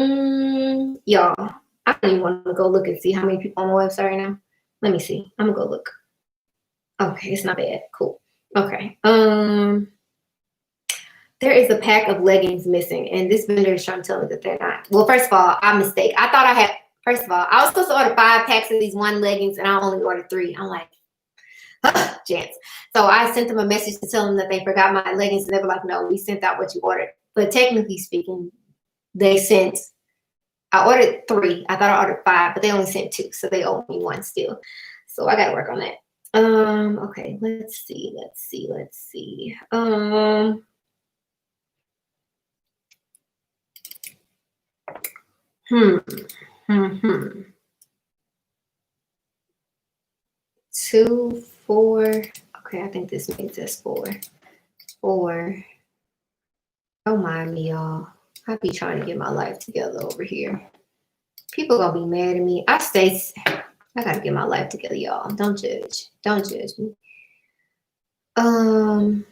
don't even want to go look and see how many people on the website right now. Let me see. I'm gonna go look. Okay, it's not bad. Cool. Okay. There is a pack of leggings missing, and this vendor is trying to tell me that they're not. Well, first of all, I mistake. I thought I had. First of all, I was supposed to order 5 packs of these one leggings, and I only ordered 3. I'm like, chance. So I sent them a message to tell them that they forgot my leggings, and they were like, "No, we sent out what you ordered." But technically speaking, I ordered 3. I thought I ordered 5, but they only sent 2, so they owe me 1 still. So I got to work on that. Okay, let's see. Hmm. 2, 4. Okay, I think this makes us 4. 4. Don't mind me, y'all. I be trying to get my life together over here. People gonna be mad at me. I gotta get my life together, y'all. Don't judge. Don't judge me. Oh,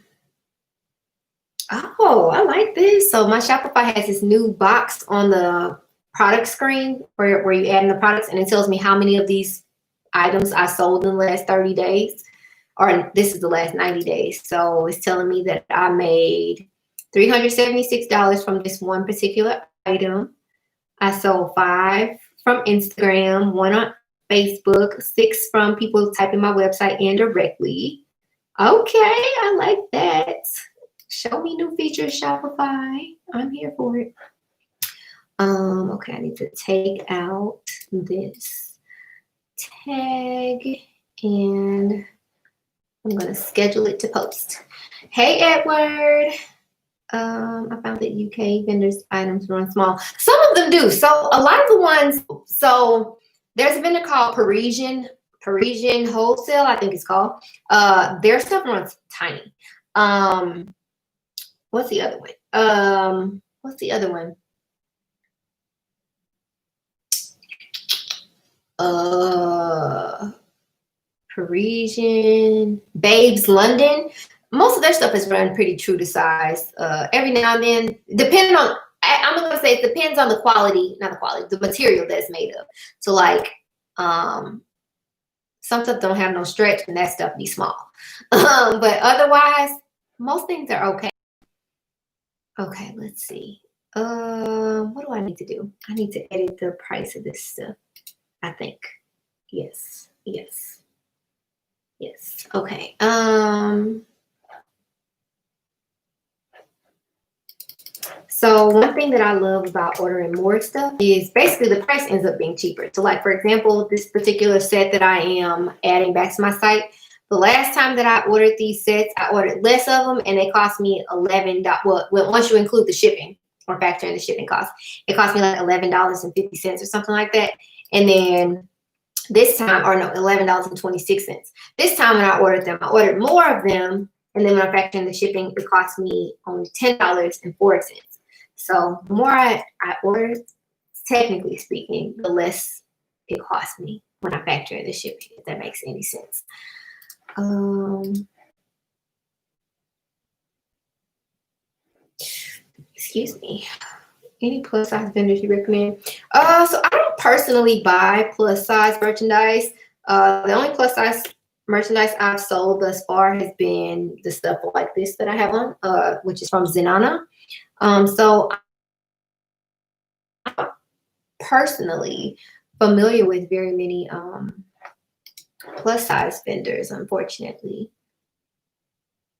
I like this. So my Shopify has this new box on the product screen where you add in the products, and it tells me how many of these items I sold in the last 30 days, or this is the last 90 days. So it's telling me that I made $376 from this one particular item. I sold 5 from Instagram, 1 on Facebook, 6 from people typing my website in directly. Okay, I like that. Show me new features, Shopify. I'm here for it. Okay, I need to take out this tag and I'm gonna schedule it to post. Hey, Edward. I found that UK vendors items run small. Some of them do. So a lot of the ones, so there's a vendor called Parisian Wholesale, I think it's called. Their stuff runs tiny. What's the other one? Parisian Babes London. Most of their stuff is run pretty true to size. Every now and then, depending on, I'm gonna say it depends on the quality, not the quality, the material that's made of. So like, some stuff don't have no stretch, and that stuff be small. But otherwise, most things are okay. Okay, let's see. What do I need to do? I need to edit the price of this stuff, I think. Yes. Okay. So one thing that I love about ordering more stuff is basically the price ends up being cheaper. So like, for example, this particular set that I am adding back to my site, the last time that I ordered these sets, I ordered less of them and they cost me $11. Well, once you include the shipping or factor in the shipping cost, it cost me like $11.50 or something like that. And then this time, or no, $11.26. This time when I ordered them, I ordered more of them. And then when I factor in the shipping, it cost me only $10.04. So the more I ordered, technically speaking, the less it cost me when I factor in the shipping, if that makes any sense. Excuse me. Any plus size vendors you recommend? So I don't personally buy plus size merchandise. The only plus size merchandise I've sold thus far has been the stuff like this that I have on, which is from Zenana. So I'm not personally familiar with very many plus size vendors, unfortunately.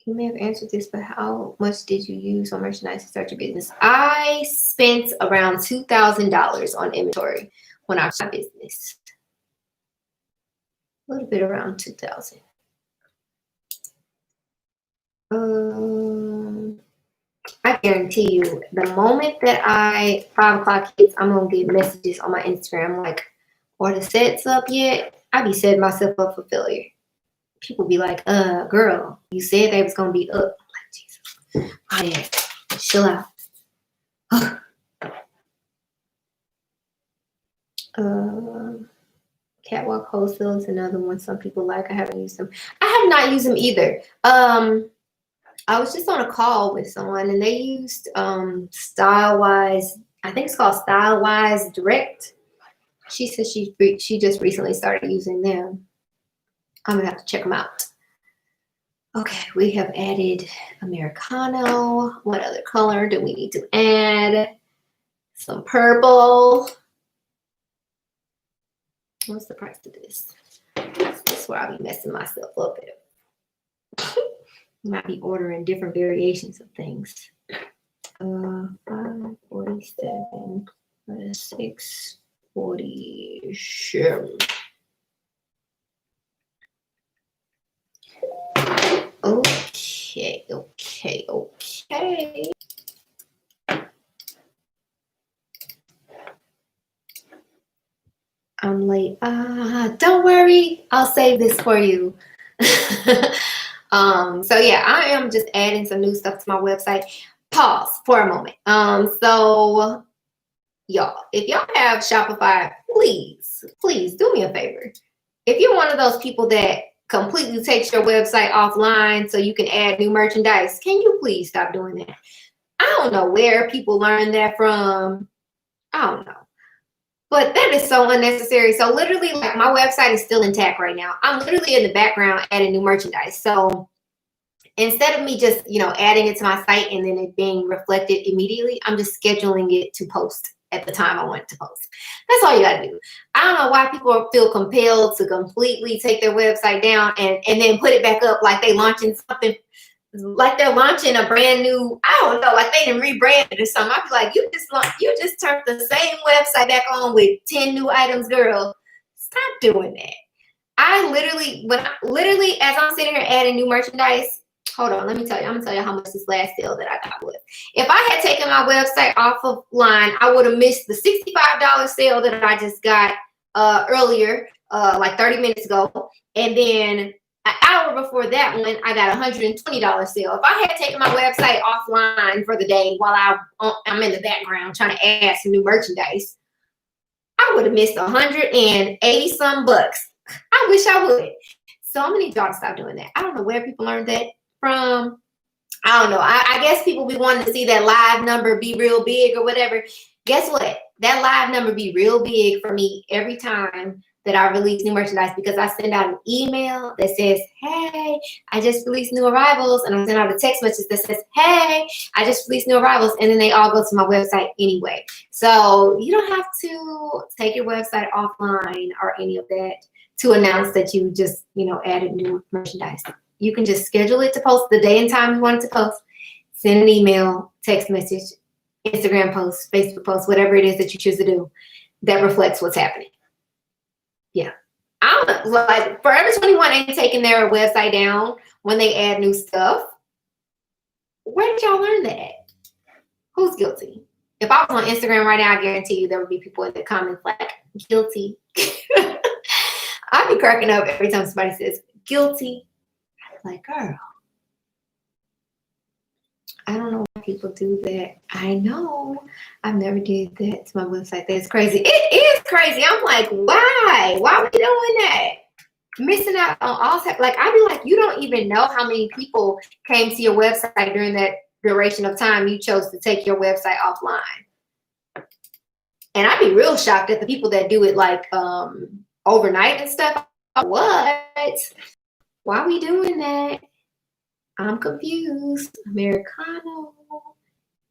You may have answered this, but how much did you use on merchandise to start your business? I spent around $2,000 on inventory when I started my business. A little bit around 2,000. I guarantee you, the moment that 5 o'clock hits, I'm gonna get messages on my Instagram like, "Are the sets up yet?" I be setting myself up for failure. People be like, girl, you said they was gonna be up." I'm like, Jesus, my bad. Chill out. Catwalk Wholesale is another one some people like. I haven't used them. I have not used them either. I was just on a call with someone and they used Stylewise. I think it's called Stylewise Direct. She said she just recently started using them. I'm gonna have to check them out. Okay, we have added Americano. What other color do we need to add? Some purple. What's the price of this? This is where I'll be messing myself up at. Might be ordering different variations of things. 547 plus 647. Okay. I'm late. Don't worry. I'll save this for you. So yeah, I am just adding some new stuff to my website. Pause for a moment. So y'all, if y'all have Shopify, please do me a favor. If you're one of those people that completely takes your website offline so you can add new merchandise, can you please stop doing that? I don't know where people learn that from. I don't know. But that is so unnecessary. So literally, like, my website is still intact right now. I'm literally in the background adding new merchandise. So instead of me just, adding it to my site and then it being reflected immediately, I'm just scheduling it to post at the time I want it to post. That's all you gotta do. I don't know why people feel compelled to completely take their website down and then put it back up like they launching something, like they're launching a brand new, I don't know, like they didn't rebrand it or something. I'd be like, you just turned the same website back on with 10 new items, girl. Stop doing that. I literally, as I'm sitting here adding new merchandise, hold on, let me tell you. I'm gonna tell you how much this last sale that I got was. If I had taken my website off of line, I would have missed the $65 sale that I just got earlier, like 30 minutes ago. And then an hour before that one, I got a $120 sale. If I had taken my website offline for the day while I'm in the background trying to add some new merchandise, I would have missed 180 some bucks. I wish I would. So I'm gonna need y'all to stop doing that. I don't know where people learned that from. I don't know. I guess people be wanting to see that live number be real big or whatever. Guess what? That live number be real big for me every time that I release new merchandise, because I send out an email that says, "Hey, I just released new arrivals," and I send out a text message that says, "Hey, I just released new arrivals," and then they all go to my website anyway. So you don't have to take your website offline or any of that to announce that you just, added new merchandise. You can just schedule it to post the day and time you want it to post. Send an email, text message, Instagram post, Facebook post, whatever it is that you choose to do that reflects what's happening. Yeah. I'm like, Forever 21 ain't taking their website down when they add new stuff. Where did y'all learn that? Who's guilty? If I was on Instagram right now, I guarantee you there would be people in the comments like, guilty. I'd be cracking up every time somebody says guilty. I'm like, girl, I don't know why people do that. I know. I've never did that to my website. That's crazy. It is crazy. I'm like, why? Why are we doing that? Missing out on all type. Like, I'd be like, you don't even know how many people came to your website during that duration of time you chose to take your website offline. And I'd be real shocked at the people that do it like overnight and stuff. What? Why are we doing that? I'm confused. Americano,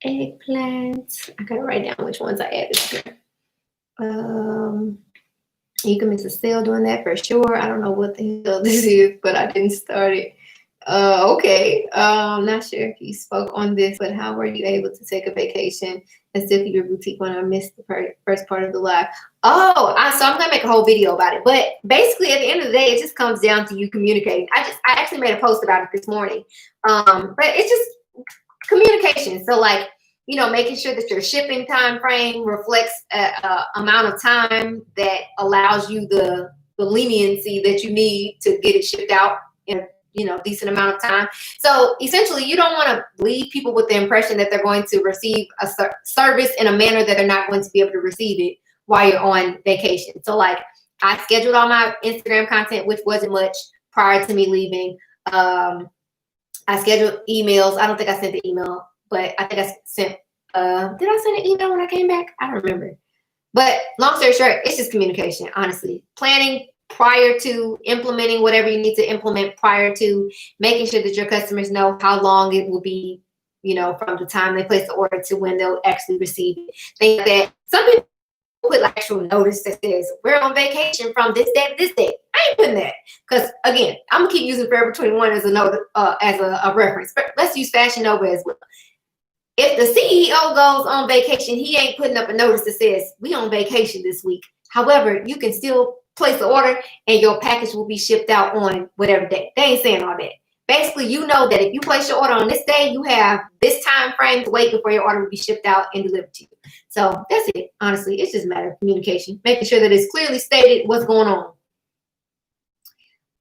eggplant. I gotta write down which ones I added here. You can miss a sale doing that for sure. I don't know what the hell this is, but I didn't start it. Okay. I'm not sure if you spoke on this, but how were you able to take a vacation and still keep your boutique when I missed the first part of the live? So I'm gonna make a whole video about it. But basically, at the end of the day, it just comes down to you communicating. I actually made a post about it this morning. But it's just communication. So like, making sure that your shipping time frame reflects a amount of time that allows you the leniency that you need to get it shipped out in decent amount of time. So essentially, you don't want to leave people with the impression that they're going to receive a service in a manner that they're not going to be able to receive it while you're on vacation. So like, I scheduled all my Instagram content, which wasn't much prior to me leaving. I scheduled emails. I don't think I sent the email, but I think I sent, did I send an email when I came back? I don't remember. But long story short, it's just communication, honestly. Planning prior to implementing whatever you need to implement, prior to making sure that your customers know how long it will be, from the time they place the order to when they'll actually receive it. Think that some people put like actual notice that says we're on vacation from this day to this day. I ain't putting that because again, I'm gonna keep using Forever 21 as a note, as a reference. But let's use Fashion Nova as well. If the CEO goes on vacation, he ain't putting up a notice that says we on vacation this week. However, you can still place the order and your package will be shipped out on whatever day. They ain't saying all that. Basically, you know that if you place your order on this day, you have this time frame to wait before your order will be shipped out and delivered to you. So that's it. Honestly, it's just a matter of communication, making sure that it's clearly stated what's going on.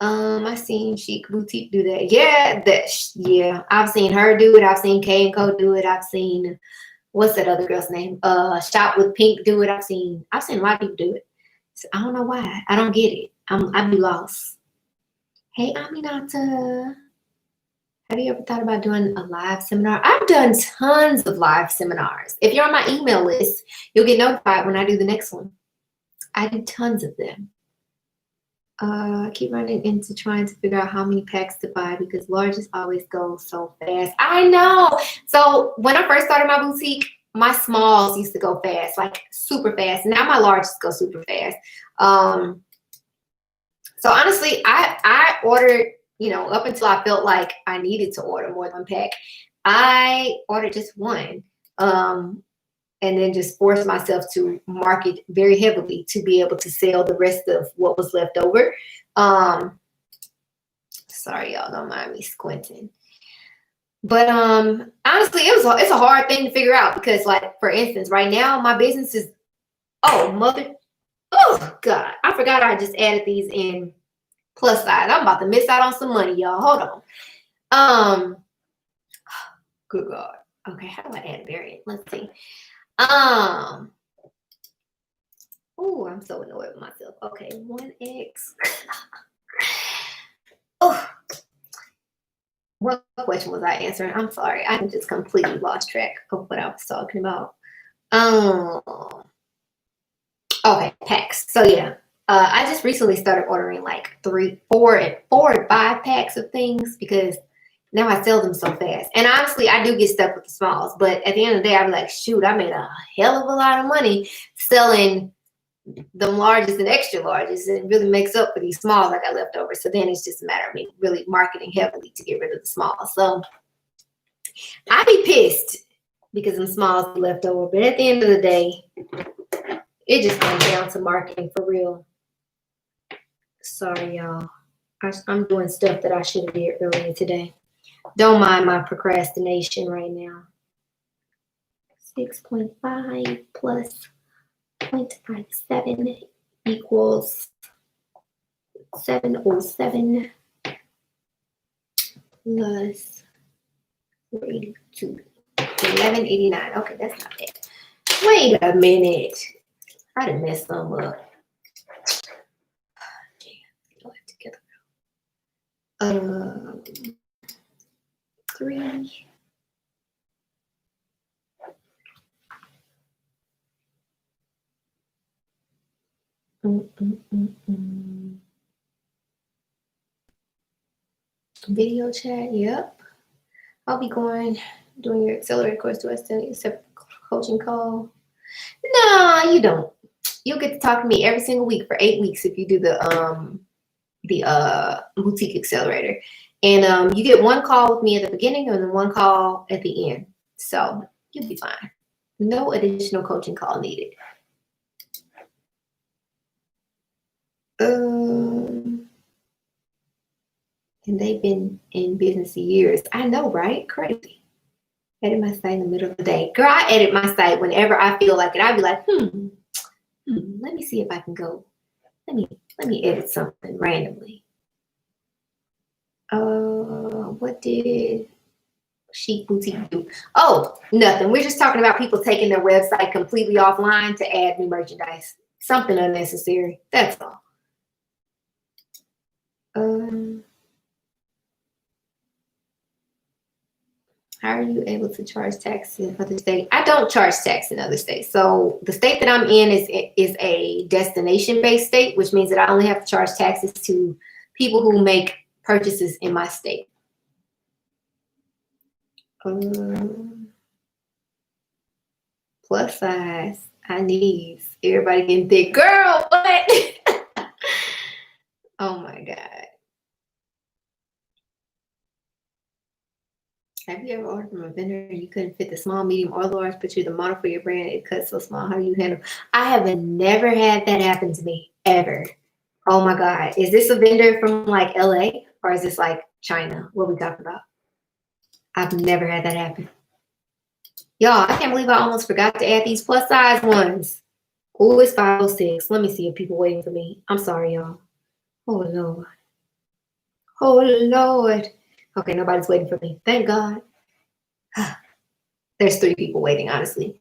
I seen Chic Boutique do that. Yeah, I've seen her do it. I've seen K & Co do it. I've seen, what's that other girl's name? Shop with Pink do it. I've seen a lot of people do it. So I don't know why. I don't get it. I'd be lost. Hey, Aminata. Have you ever thought about doing a live seminar? I've done tons of live seminars. If you're on my email list, you'll get notified when I do the next one. I do tons of them. I keep running into trying to figure out how many packs to buy because larges always go so fast. I know. So when I first started my boutique, my smalls used to go fast, like super fast. Now my larges go super fast. So honestly, I ordered, up until I felt like I needed to order more than one pack. I ordered just one. And then just forced myself to market very heavily to be able to sell the rest of what was left over. Sorry, y'all, don't mind me squinting. But honestly, it's a hard thing to figure out because, like, for instance, right now my business is, oh God, I forgot I just added these in plus size. I'm about to miss out on some money, y'all. Hold on. Good God. Okay, how do I add a variant? Let's see. Oh, I'm so annoyed with myself. Okay, 1x. Oh, what question was I answering? I'm sorry. I just completely lost track of what I was talking about. Okay, packs. So yeah, I just recently started ordering like 3, 4, and 5 packs of things because now I sell them so fast. And honestly, I do get stuck with the smalls. But at the end of the day, I'm like, shoot, I made a hell of a lot of money selling the largest and extra largest. And it really makes up for these smalls I got left over. So then it's just a matter of me really marketing heavily to get rid of the smalls. So I'd be pissed because them smalls are left over. But at the end of the day, it just comes down to marketing for real. Sorry, y'all. I'm doing stuff that I should have did earlier today. Don't mind my procrastination right now. 6.5 plus 0.57 equals 707 plus 482. 1189. Okay, that's not bad. Wait a minute. I done messed some up. Together. 3. Video chat, yep. I'll be doing your accelerator course. Do I still need a separate coaching call? No, you don't. You'll get to talk to me every single week for 8 weeks if you do the boutique accelerator. And you get one call with me at the beginning and then one call at the end. So you'll be fine. No additional coaching call needed. And they've been in business years. I know, right? Crazy. Edit my site in the middle of the day. Girl, I edit my site whenever I feel like it. I'd be like, let me see if I can go. Let me edit something randomly. What did Chic Boutique do? Oh, nothing. We're just talking about people taking their website completely offline to add new merchandise. Something unnecessary. That's all. How are you able to charge tax in other states? I don't charge tax in other states. So the state that I'm in is a destination-based state, which means that I only have to charge taxes to people who make purchases in my state. Plus size. I need everybody getting thick. Girl, what? Oh my God. Have you ever ordered from a vendor and you couldn't fit the small, medium, or large, but you're the model for your brand, it cuts so small? How do you handle? I have never had that happen to me, ever. Oh my God. Is this a vendor from like LA or is this like China? What we talking about? I've never had that happen. Y'all, I can't believe I almost forgot to add these plus size ones. Oh, it's 5:06. Let me see if people waiting for me. I'm sorry, y'all. Oh, Lord. Oh, Lord. Okay, nobody's waiting for me. Thank God. There's 3 people waiting, honestly.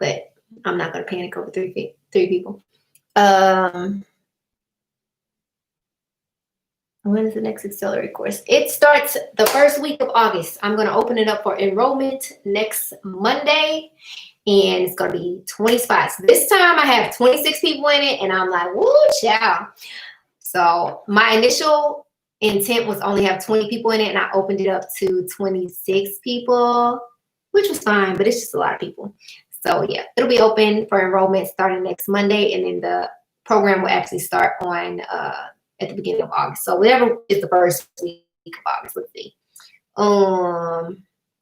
But I'm not going to panic over 3 people. When is the next Accelerate course? It starts the first week of August. I'm going to open it up for enrollment next Monday. And it's going to be 20 spots. This time I have 26 people in it. And I'm like, woo, child. So my initial intent was only have 20 people in it. And I opened it up to 26 people, which was fine. But it's just a lot of people. So yeah, it'll be open for enrollment starting next Monday. And then the program will actually start on at the beginning of August. So whatever is the first week of August. Let's see.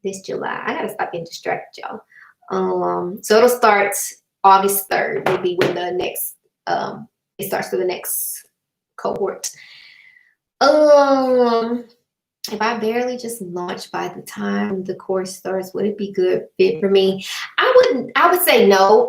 This July. I gotta stop getting distracted, y'all. So it'll start August 3rd. Will be when the next it starts for the next cohort. If I barely just launch by the time the course starts, would it be good fit for me? I would say no.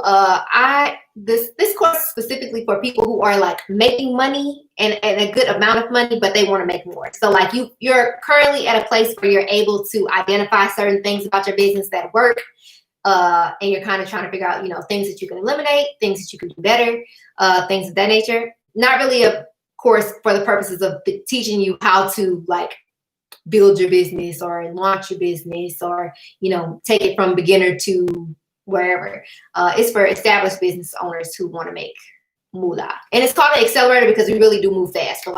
This course is specifically for people who are like making money and a good amount of money, but they want to make more. So like you're currently at a place where you're able to identify certain things about your business that work. And you're kind of trying to figure out, things that you can eliminate, things that you can do better, things of that nature. Not really a course for the purposes of teaching you how to like build your business or launch your business or, take it from beginner to wherever. It's for established business owners who want to make moolah. And it's called an accelerator because we really do move fast. So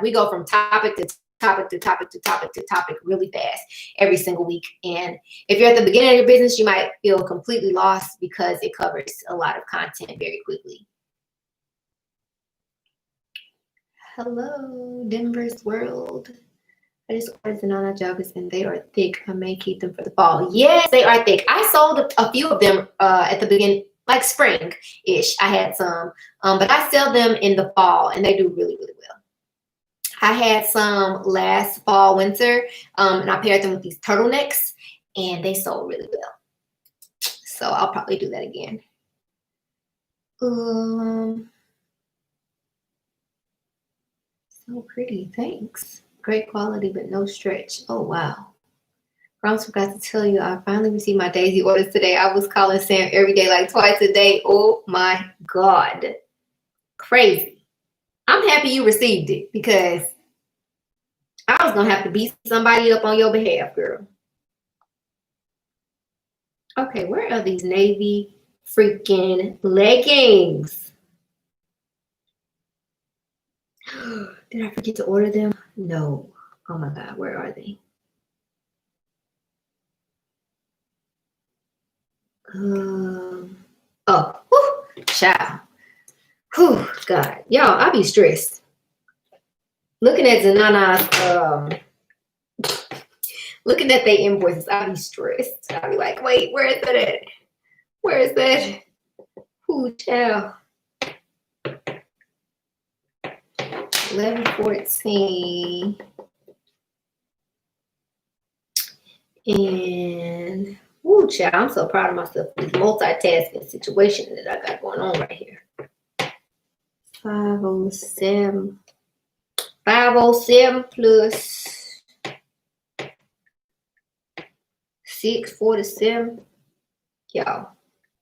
we go from topic to topic to topic to topic to topic really fast every single week. And if you're at the beginning of your business, you might feel completely lost because it covers a lot of content very quickly. Hello, Denver's World. I just ordered banana joggers and they are thick. I may keep them for the fall. Yes, they are thick. I sold a few of them at the beginning, like spring-ish. I had some, but I sell them in the fall and they do really, really well. I had some last fall, winter, and I paired them with these turtlenecks and they sold really well. So I'll probably do that again. So pretty, thanks. Great quality, but no stretch. Oh, wow. I almost forgot to tell you, I finally received my Daisy orders today. I was calling Sam every day, like twice a day. Oh my God. Crazy. I'm happy you received it because I was going to have to beat somebody up on your behalf, girl. Okay, where are these navy freaking leggings? Did I forget to order them? No. Oh my God, where are they? Oh, whew, child. Whew, God. Y'all, I be stressed. Looking at Zanana's, looking at their invoices, I be stressed. I be like, wait, where is that at? Where is that? Who, child? 11/14. And Ooh, child, I'm so proud of myself for this multitasking situation that I got going on right here. 507. 507 plus 647. Y'all,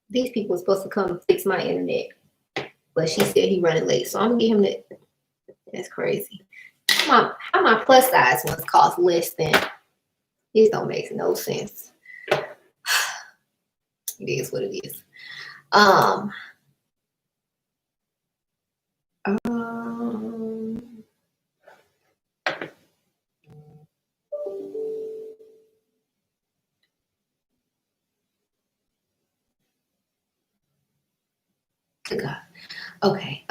these people are supposed to come fix my internet, but she said he running late, so I'm gonna get him that. That's crazy. How my plus size ones cost less than? This don't make no sense. It is what it is. Good God. Okay.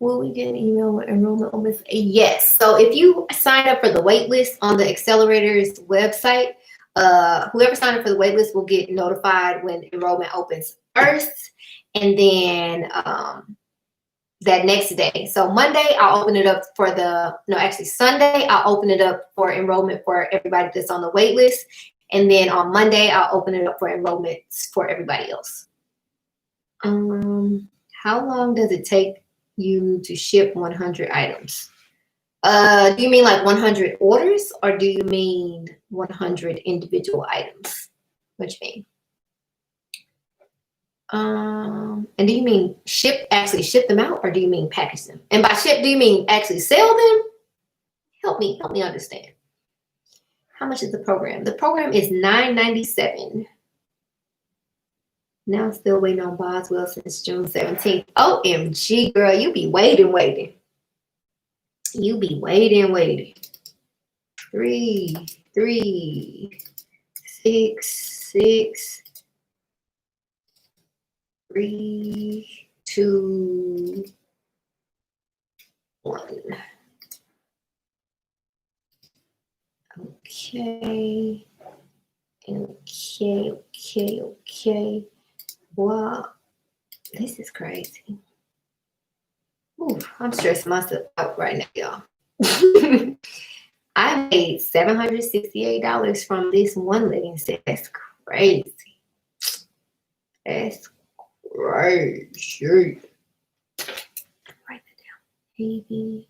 Will we get an email with enrollment on this? Yes. So if you sign up for the wait list on the Accelerator's website, whoever signed up for the wait list will get notified when enrollment opens first. And then that next day. So Monday, I'll open it up for Sunday, I'll open it up for enrollment for everybody that's on the wait list. And then on Monday, I'll open it up for enrollments for everybody else. How long does it take you to ship 100 items? Do you mean like 100 orders, or do you mean 100 individual items? What do you mean? And do you mean actually ship them out, or do you mean package them? And by ship, do you mean actually sell them? Help me understand. How much is the program? The program is $9.97. Now I'm still waiting on Boswell since June 17th. OMG, girl, you be waiting. You be waiting. 3, 6, 3, 2, 1. Okay. Wow, this is crazy. Ooh, I'm stressing myself out right now, y'all. I made $768 from this one legging set. That's crazy. That's crazy. Write that down. Maybe.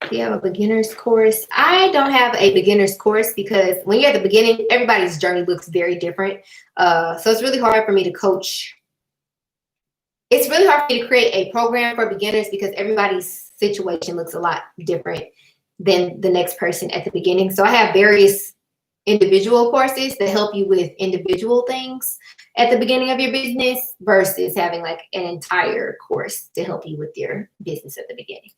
Do you have a beginner's course? I don't have a beginner's course because when you're at the beginning, everybody's journey looks very different. So it's really hard for me to coach. It's really hard for me to create a program for beginners because everybody's situation looks a lot different than the next person at the beginning. So I have various individual courses that help you with individual things at the beginning of your business versus having like an entire course to help you with your business at the beginning.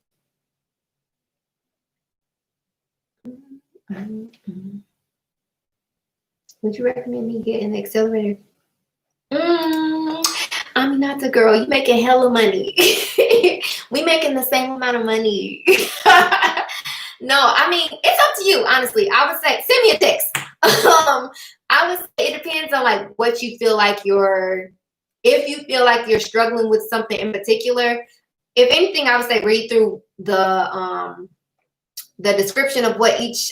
Would you recommend me getting the accelerator? I'm not the girl. You making hella money. We making the same amount of money. No, I mean, it's up to you, honestly. I would say send me a text. I would say it depends on like what you feel like if you feel like you're struggling with something in particular. If anything, I would say read through the description of what each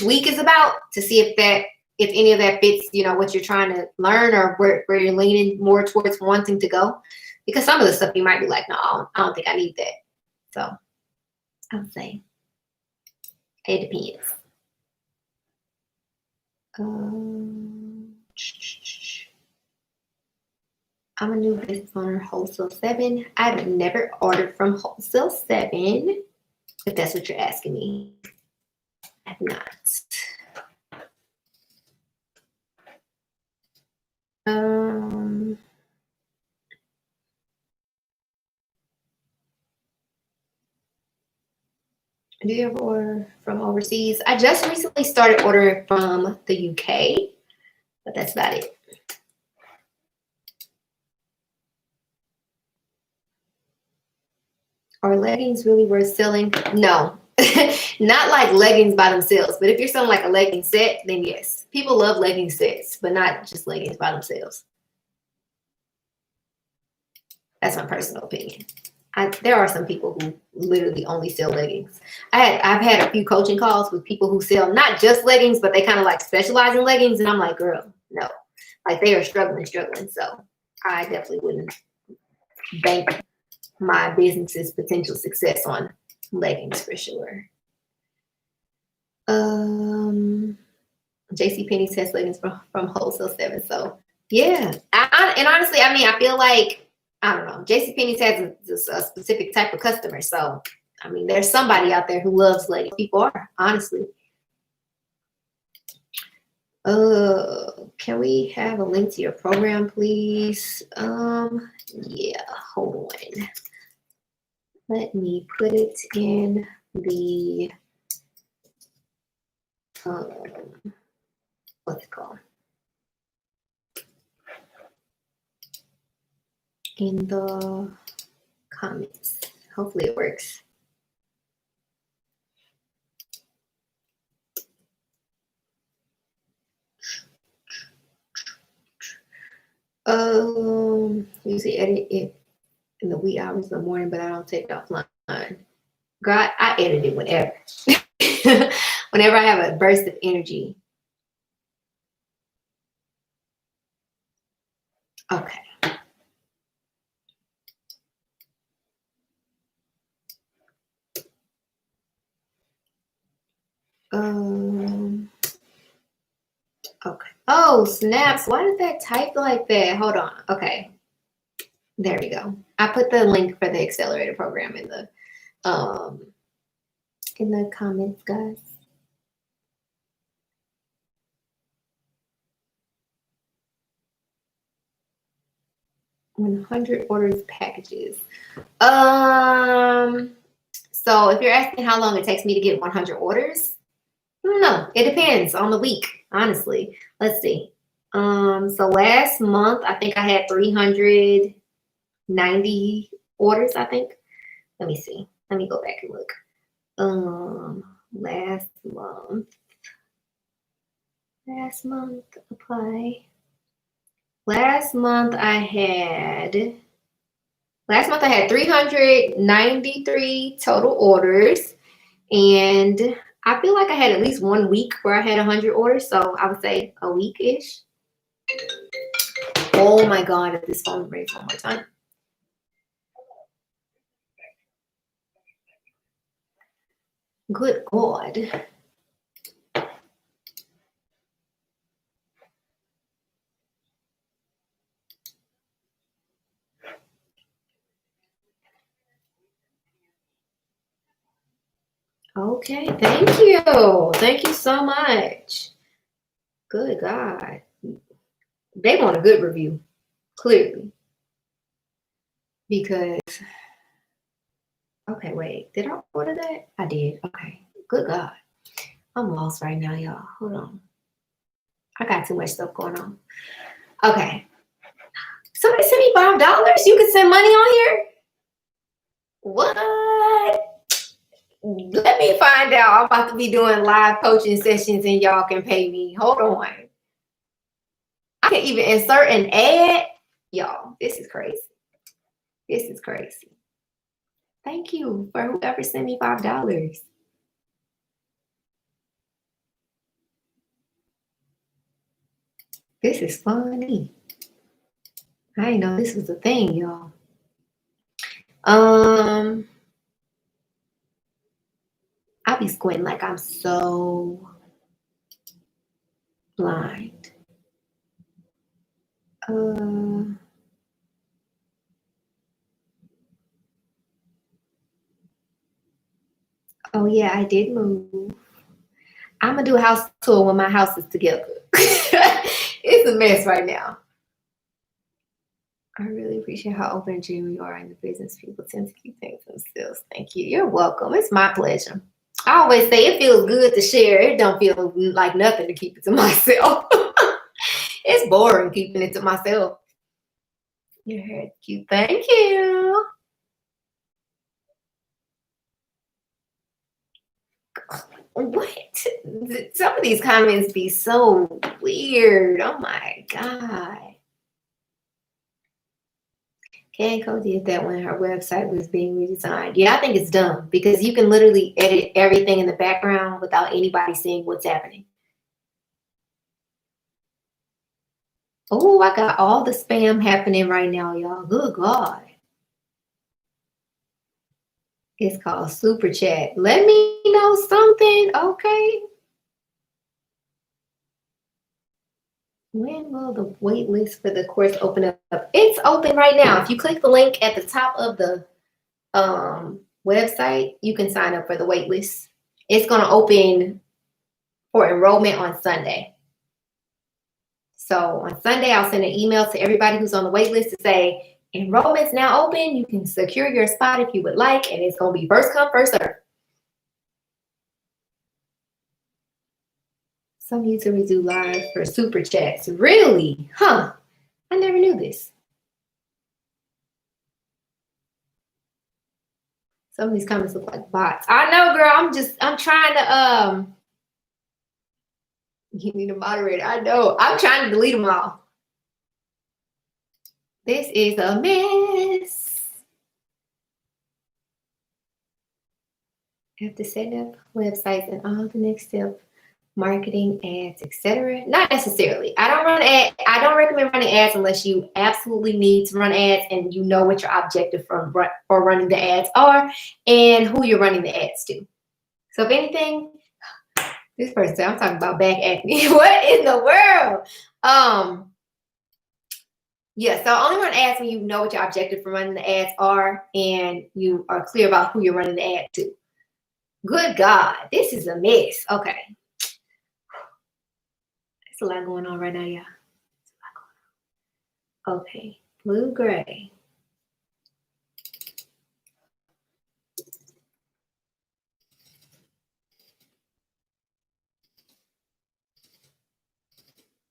week is about to see if any of that fits, what you're trying to learn or where you're leaning more towards wanting to go. Because some of the stuff you might be like, no, I don't think I need that. So I would say it depends. I'm a new business owner, Wholesale 7. I've never ordered from Wholesale 7. If that's what you're asking me. I have not. Do you ever order from overseas? I just recently started ordering from the UK, but that's about it. Are leggings really worth selling? No, not like leggings by themselves, but if you're selling like a legging set, then yes. People love legging sets, but not just leggings by themselves. That's my personal opinion. there are some people who literally only sell leggings. I've had a few coaching calls with people who sell not just leggings, but they kind of like specialize in leggings. And I'm like, girl, no, like they are struggling. So I definitely wouldn't bank my business's potential success on leggings for sure. JCPenney has leggings from Wholesale 7. So yeah, and honestly, I mean, I feel like, I don't know, JCPenney has a specific type of customer. So I mean, there's somebody out there who loves leggings. People are, honestly. Can we have a link to your program, please? Yeah, hold on. Let me put it in the what's it called? In the comments. Hopefully it works. Usually edit it in the wee hours of the morning, but I don't take it offline. God, I edit it whenever. Whenever I have a burst of energy. Okay. Okay. Oh, snaps. Why did that type like that? Hold on. Okay. There we go. I put the link for the accelerator program in the comments, guys. 100 orders packages. So if you're asking how long it takes me to get 100 orders, I don't know. It depends on the week, honestly. Let's see. So last month, I think I had 390 orders, I think. Let me see. Let me go back and look. Last month, apply. Last month I had 393 total orders, and I feel like I had at least 1 week where I had 100 orders, so I would say a week-ish. Oh my God, if this phone rings one more time. Good God. Okay, thank you. Thank you so much. Good God. They want a good review, clearly. Because, okay, wait, did I order that? I did. Okay, good God. I'm lost right now, y'all. Hold on. I got too much stuff going on. Okay. Somebody sent me $5. You can send money on here? What? Let me find out. I'm about to be doing live coaching sessions and y'all can pay me. Hold on. I can even insert an ad. Y'all, this is crazy. This is crazy. Thank you for whoever sent me $5. This is funny. I didn't know this was a thing, y'all. I be squinting like I'm so blind. Oh yeah, I did move. I'm gonna do a house tour when my house is together. It's a mess right now. I really appreciate how open and genuine you are in the business. People tend to keep things themselves. Thank you. You're welcome. It's my pleasure. I always say it feels good to share. It don't feel like nothing to keep it to myself. It's boring keeping it to myself. Your hair is cute. Thank you. What? Some of these comments be so weird. Oh my God. Kanko did that when her website was being redesigned. Yeah, I think it's dumb because you can literally edit everything in the background without anybody seeing what's happening. Oh, I got all the spam happening right now, y'all. Good God. It's called Super Chat. Let me know something, okay? When will the wait list for the course open up? It's open right now. If you click the link at the top of the website, you can sign up for the wait list. It's going to open for enrollment on Sunday. So on Sunday, I'll send an email to everybody who's on the wait list to say, enrollment's now open. You can secure your spot if you would like, and it's going to be first come, first serve. Some YouTubers do live for super chats. Really? Huh? I never knew this. Some of these comments look like bots. I know, girl. I'm trying to you need a moderator. I know. I'm trying to delete them all. This is a mess. After setting up websites and all the next step, marketing, ads, etc. Not necessarily. I don't recommend running ads unless you absolutely need to run ads and you know what your objective for running the ads are and who you're running the ads to. So if anything, this person said, I'm talking about back acne. What in the world? Yeah, so only run ads when you know what your objective for running the ads are and you are clear about who you're running the ad to. Good God, this is a mess. Okay. There's a lot going on right now, yeah. Okay, blue gray.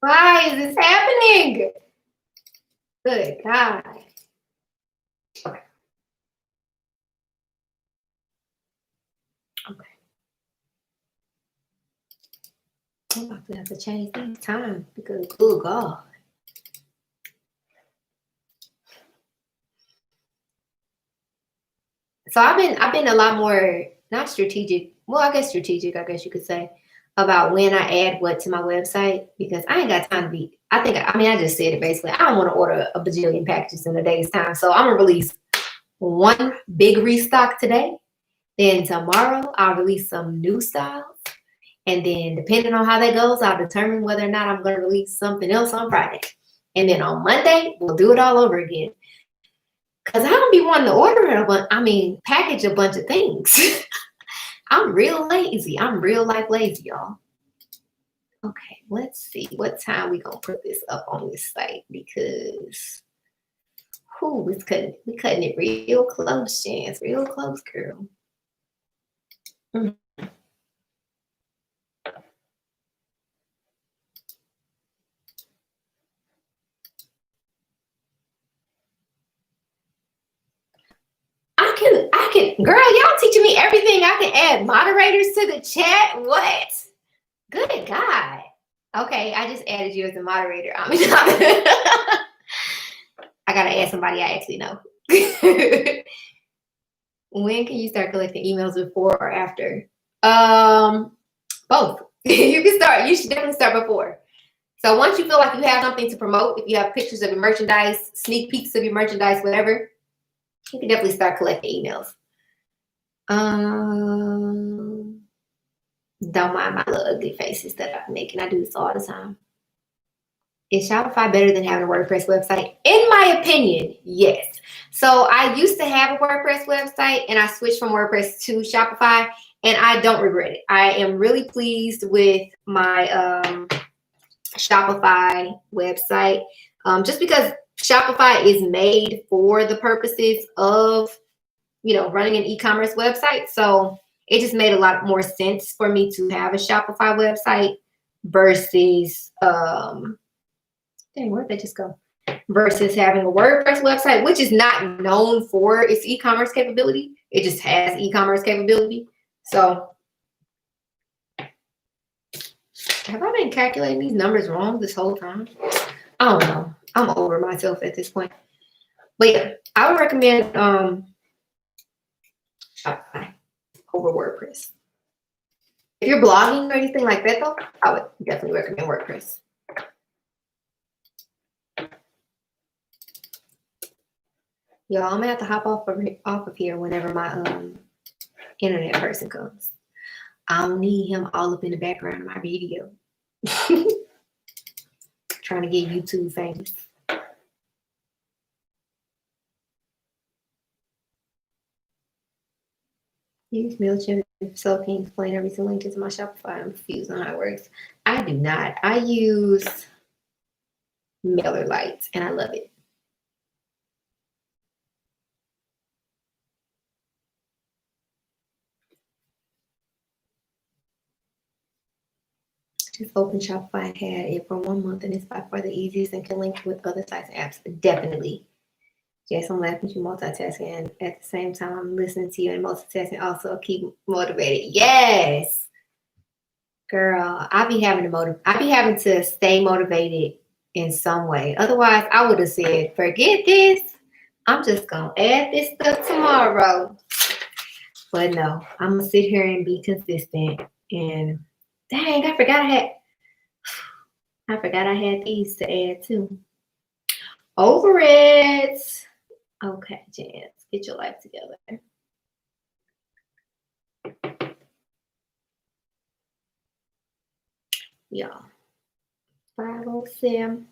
Why is this happening? Good God. Okay. Okay. I'm about to have to change these times because good God. So I've been a lot more not strategic. Well, I guess strategic, I guess you could say, about when I add what to my website because I ain't got time to be. I just said it basically. I don't want to order a bajillion packages in a day's time. So I'm gonna release one big restock today. Then tomorrow I'll release some new styles. And then depending on how that goes, I'll determine whether or not I'm going to release something else on Friday. And then on Monday, we'll do it all over again. Because I don't be wanting to package a bunch of things. I'm real lazy. I'm real life lazy, y'all. Okay, let's see what time we going to put this up on this site because we cutting it real close, Chance. Real close, girl. I can, girl, y'all teaching me everything. I can add moderators to the chat. What? Good God. Okay, I just added you as a moderator. I gotta add somebody I actually know. When can you start collecting emails, before or after? Both. You should definitely start before. So once you feel like you have something to promote, if you have pictures of your merchandise, sneak peeks of your merchandise, whatever, you can definitely start collecting emails. Don't mind my little ugly faces that I'm making. I do this all the time. Is Shopify better than having a WordPress website? In my opinion, yes. So I used to have a WordPress website and I switched from WordPress to Shopify and I don't regret it. I am really pleased with my Shopify website just because Shopify is made for the purposes of, running an e-commerce website. So it just made a lot more sense for me to have a Shopify website versus, where'd they just go? Versus having a WordPress website, which is not known for its e-commerce capability. It just has e-commerce capability. So have I been calculating these numbers wrong this whole time? I don't know. I'm over myself at this point. But yeah, I would recommend Shopify over WordPress. If you're blogging or anything like that, though, I would definitely recommend WordPress. Y'all, I'm gonna have to hop off of here whenever my internet person comes. I don't need him all up in the background of my video. Trying to get YouTube famous. Use MailChimp so can you explain every single link to my Shopify. I'm confused on how it works. I do not. I use MailerLite and I love it. Just open Shopify, had it for 1 month, and it's by far the easiest and can link with other sites and apps. Definitely. Yes, I'm laughing at you multitasking, and at the same time, I'm listening to you and multitasking. Also, keep motivated. Yes, girl, I be having to stay motivated in some way. Otherwise, I would have said, forget this. I'm just gonna add this stuff tomorrow. But no, I'm gonna sit here and be consistent. And dang, I forgot I had these to add too. Over it. Okay, Janice, get your life together. Y'all. 507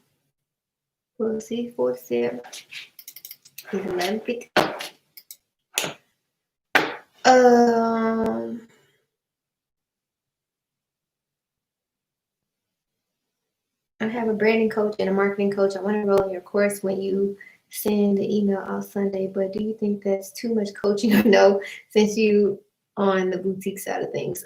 plus 647 is 1150. I have a branding coach and a marketing coach. I want to enroll in your course when you send the email out Sunday, but do you think that's too much coaching or no, since you on the boutique side of things?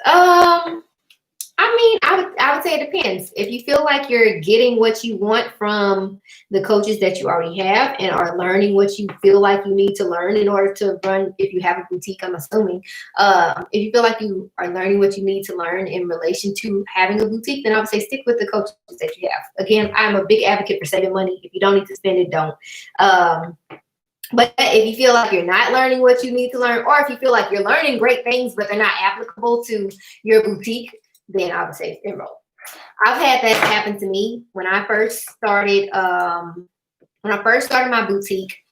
I mean, I would say it depends. If you feel like you're getting what you want from the coaches that you already have and are learning what you feel like you need to learn in order to run, if you have a boutique, I'm assuming, if you feel like you are learning what you need to learn in relation to having a boutique, then I would say stick with the coaches that you have. Again, I'm a big advocate for saving money. If you don't need to spend it, don't. But if you feel like you're not learning what you need to learn, or if you feel like you're learning great things, but they're not applicable to your boutique, then I would say enroll. I've had that happen to me when I first started. My boutique,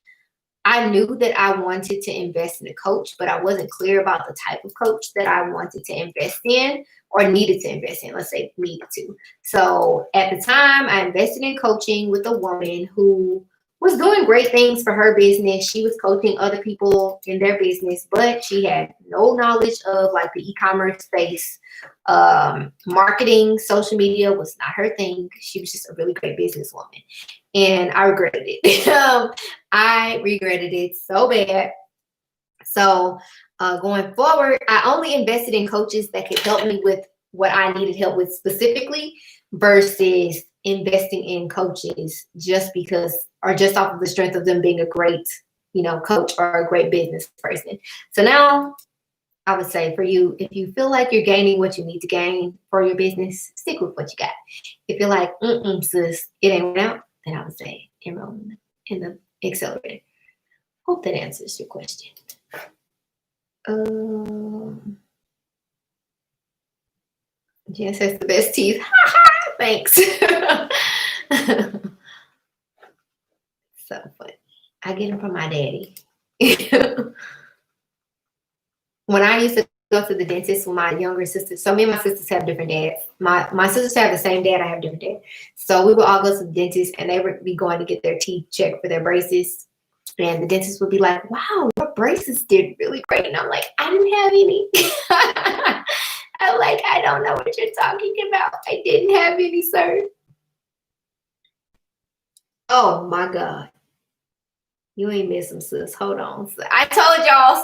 I knew that I wanted to invest in a coach, but I wasn't clear about the type of coach that I wanted to invest in or needed to invest in. Let's say needed to. So at the time, I invested in coaching with a woman who was doing great things for her business. She was coaching other people in their business, but she had no knowledge of like the e-commerce space. Marketing, social media was not her thing. She was just a really great businesswoman. And I regretted it. I regretted it so bad. So going forward, I only invested in coaches that could help me with what I needed help with specifically versus investing in coaches just because, or just off of the strength of them being a great, coach or a great business person. So now I would say for you, if you feel like you're gaining what you need to gain for your business, stick with what you got. If you're like, sis, it ain't working out, then I would say enroll in the accelerator. Hope that answers your question. Jess has the best teeth. Thanks. So funny. I get them from my daddy. When I used to go to the dentist with my younger sisters, so me and my sisters have different dads. My sisters have the same dad, I have different dad. So we would all go to the dentist and they would be going to get their teeth checked for their braces. And the dentist would be like, wow, your braces did really great. And I'm like, I didn't have any. I'm like, I don't know what you're talking about. I didn't have any, sir. Oh my God. You ain't missing, sis. Hold on. I told y'all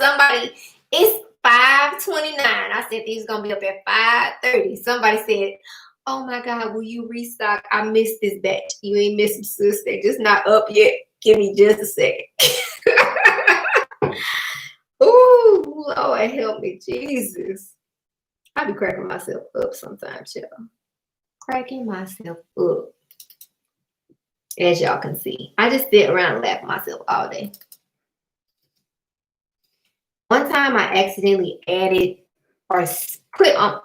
it's 5:29. I said these gonna be up at 5:30. Somebody said, oh my God, will you restock? I missed this batch. You ain't missing, sis. They're just not up yet. Give me just a second. Ooh, Lord help me, Jesus. I be cracking myself up sometimes, y'all. Cracking myself up. as y'all can see. I just sit around and laugh at myself all day. One time I accidentally added or put on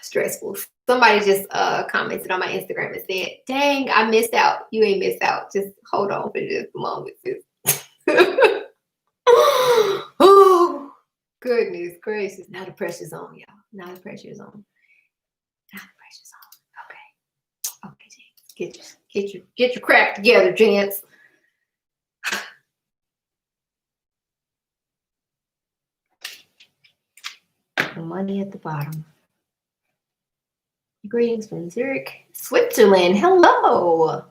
stressful. Somebody just commented on my Instagram and said, dang, I missed out. You ain't missed out. Just hold on for just a moment. Oh, goodness gracious. Now the pressure's on, y'all. Now the pressure's on. Now the pressure's on. Okay. Okay, James. Get your crap together, gents. The money at the bottom. Greetings from Zurich, Switzerland. Hello.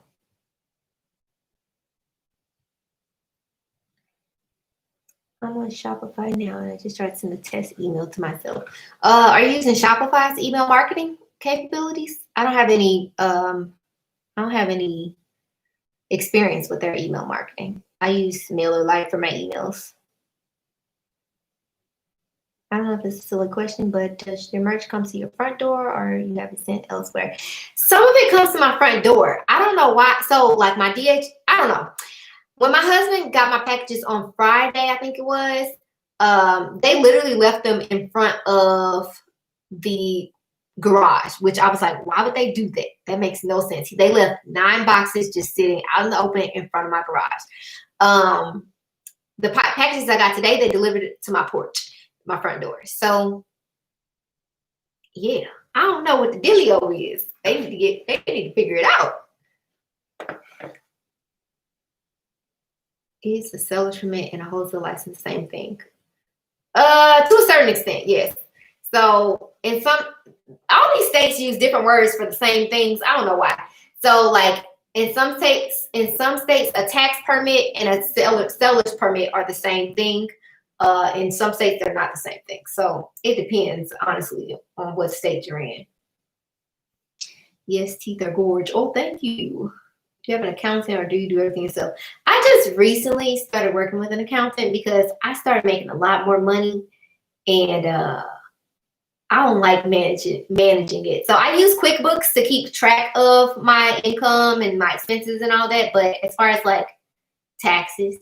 I'm on Shopify now, and I just tried to send a test email to myself. Are you using Shopify's email marketing capabilities? I don't have any experience with their email marketing. I use MailerLite for my emails. I don't know if it's a silly question, but does your merch come to your front door or you have it sent elsewhere? Some of it comes to my front door. I don't know why. So like my DH, I don't know. When my husband got my packages on Friday, I think it was, they literally left them in front of the garage, which I was like, why would they do that? That makes no sense. They left 9 boxes just sitting out in the open in front of my garage. The packages I got today, they delivered it to my porch, my front door. So yeah, I don't know what the dealio is. They need to figure it out. Is a seller's permit and a wholesale license the same thing? To a certain extent, yes. So in all these states use different words for the same things. I don't know why. So like in some states, a tax permit and a seller's permit are the same thing. In some states, they're not the same thing. So it depends, honestly, on what state you're in. Yes, teeth are gorge. Oh, thank you. Do you have an accountant or do you do everything yourself? I just recently started working with an accountant because I started making a lot more money and I don't like managing it. So I use QuickBooks to keep track of my income and my expenses and all that. But as far as like taxes,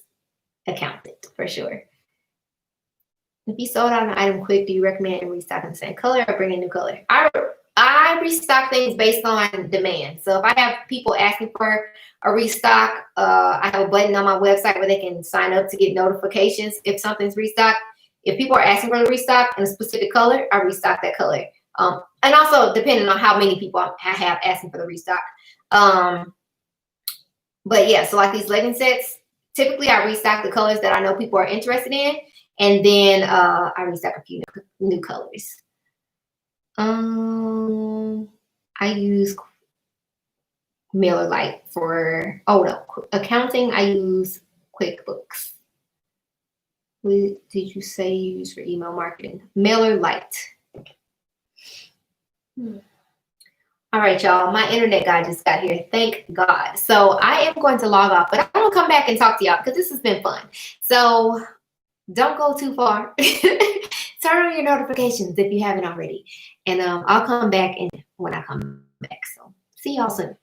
accountant for sure. If you sold out an item quick, do you recommend restocking the same color or bring a new color? I restock things based on demand. So if I have people asking for a restock, I have a button on my website where they can sign up to get notifications if something's restocked. If people are asking for the restock in a specific color, I restock that color. And also depending on how many people I have asking for the restock. But yeah, so like these legging sets, typically I restock the colors that I know people are interested in. And then I restock a few new colors. I use MailerLite for, accounting. I use QuickBooks. What did you say you use for email marketing? MailerLite. All right, y'all. My internet guy just got here. Thank God. So I am going to log off, but I'm going to come back and talk to y'all because this has been fun. So don't go too far. Turn on your notifications if you haven't already. And I'll come back when I come back. So see y'all soon.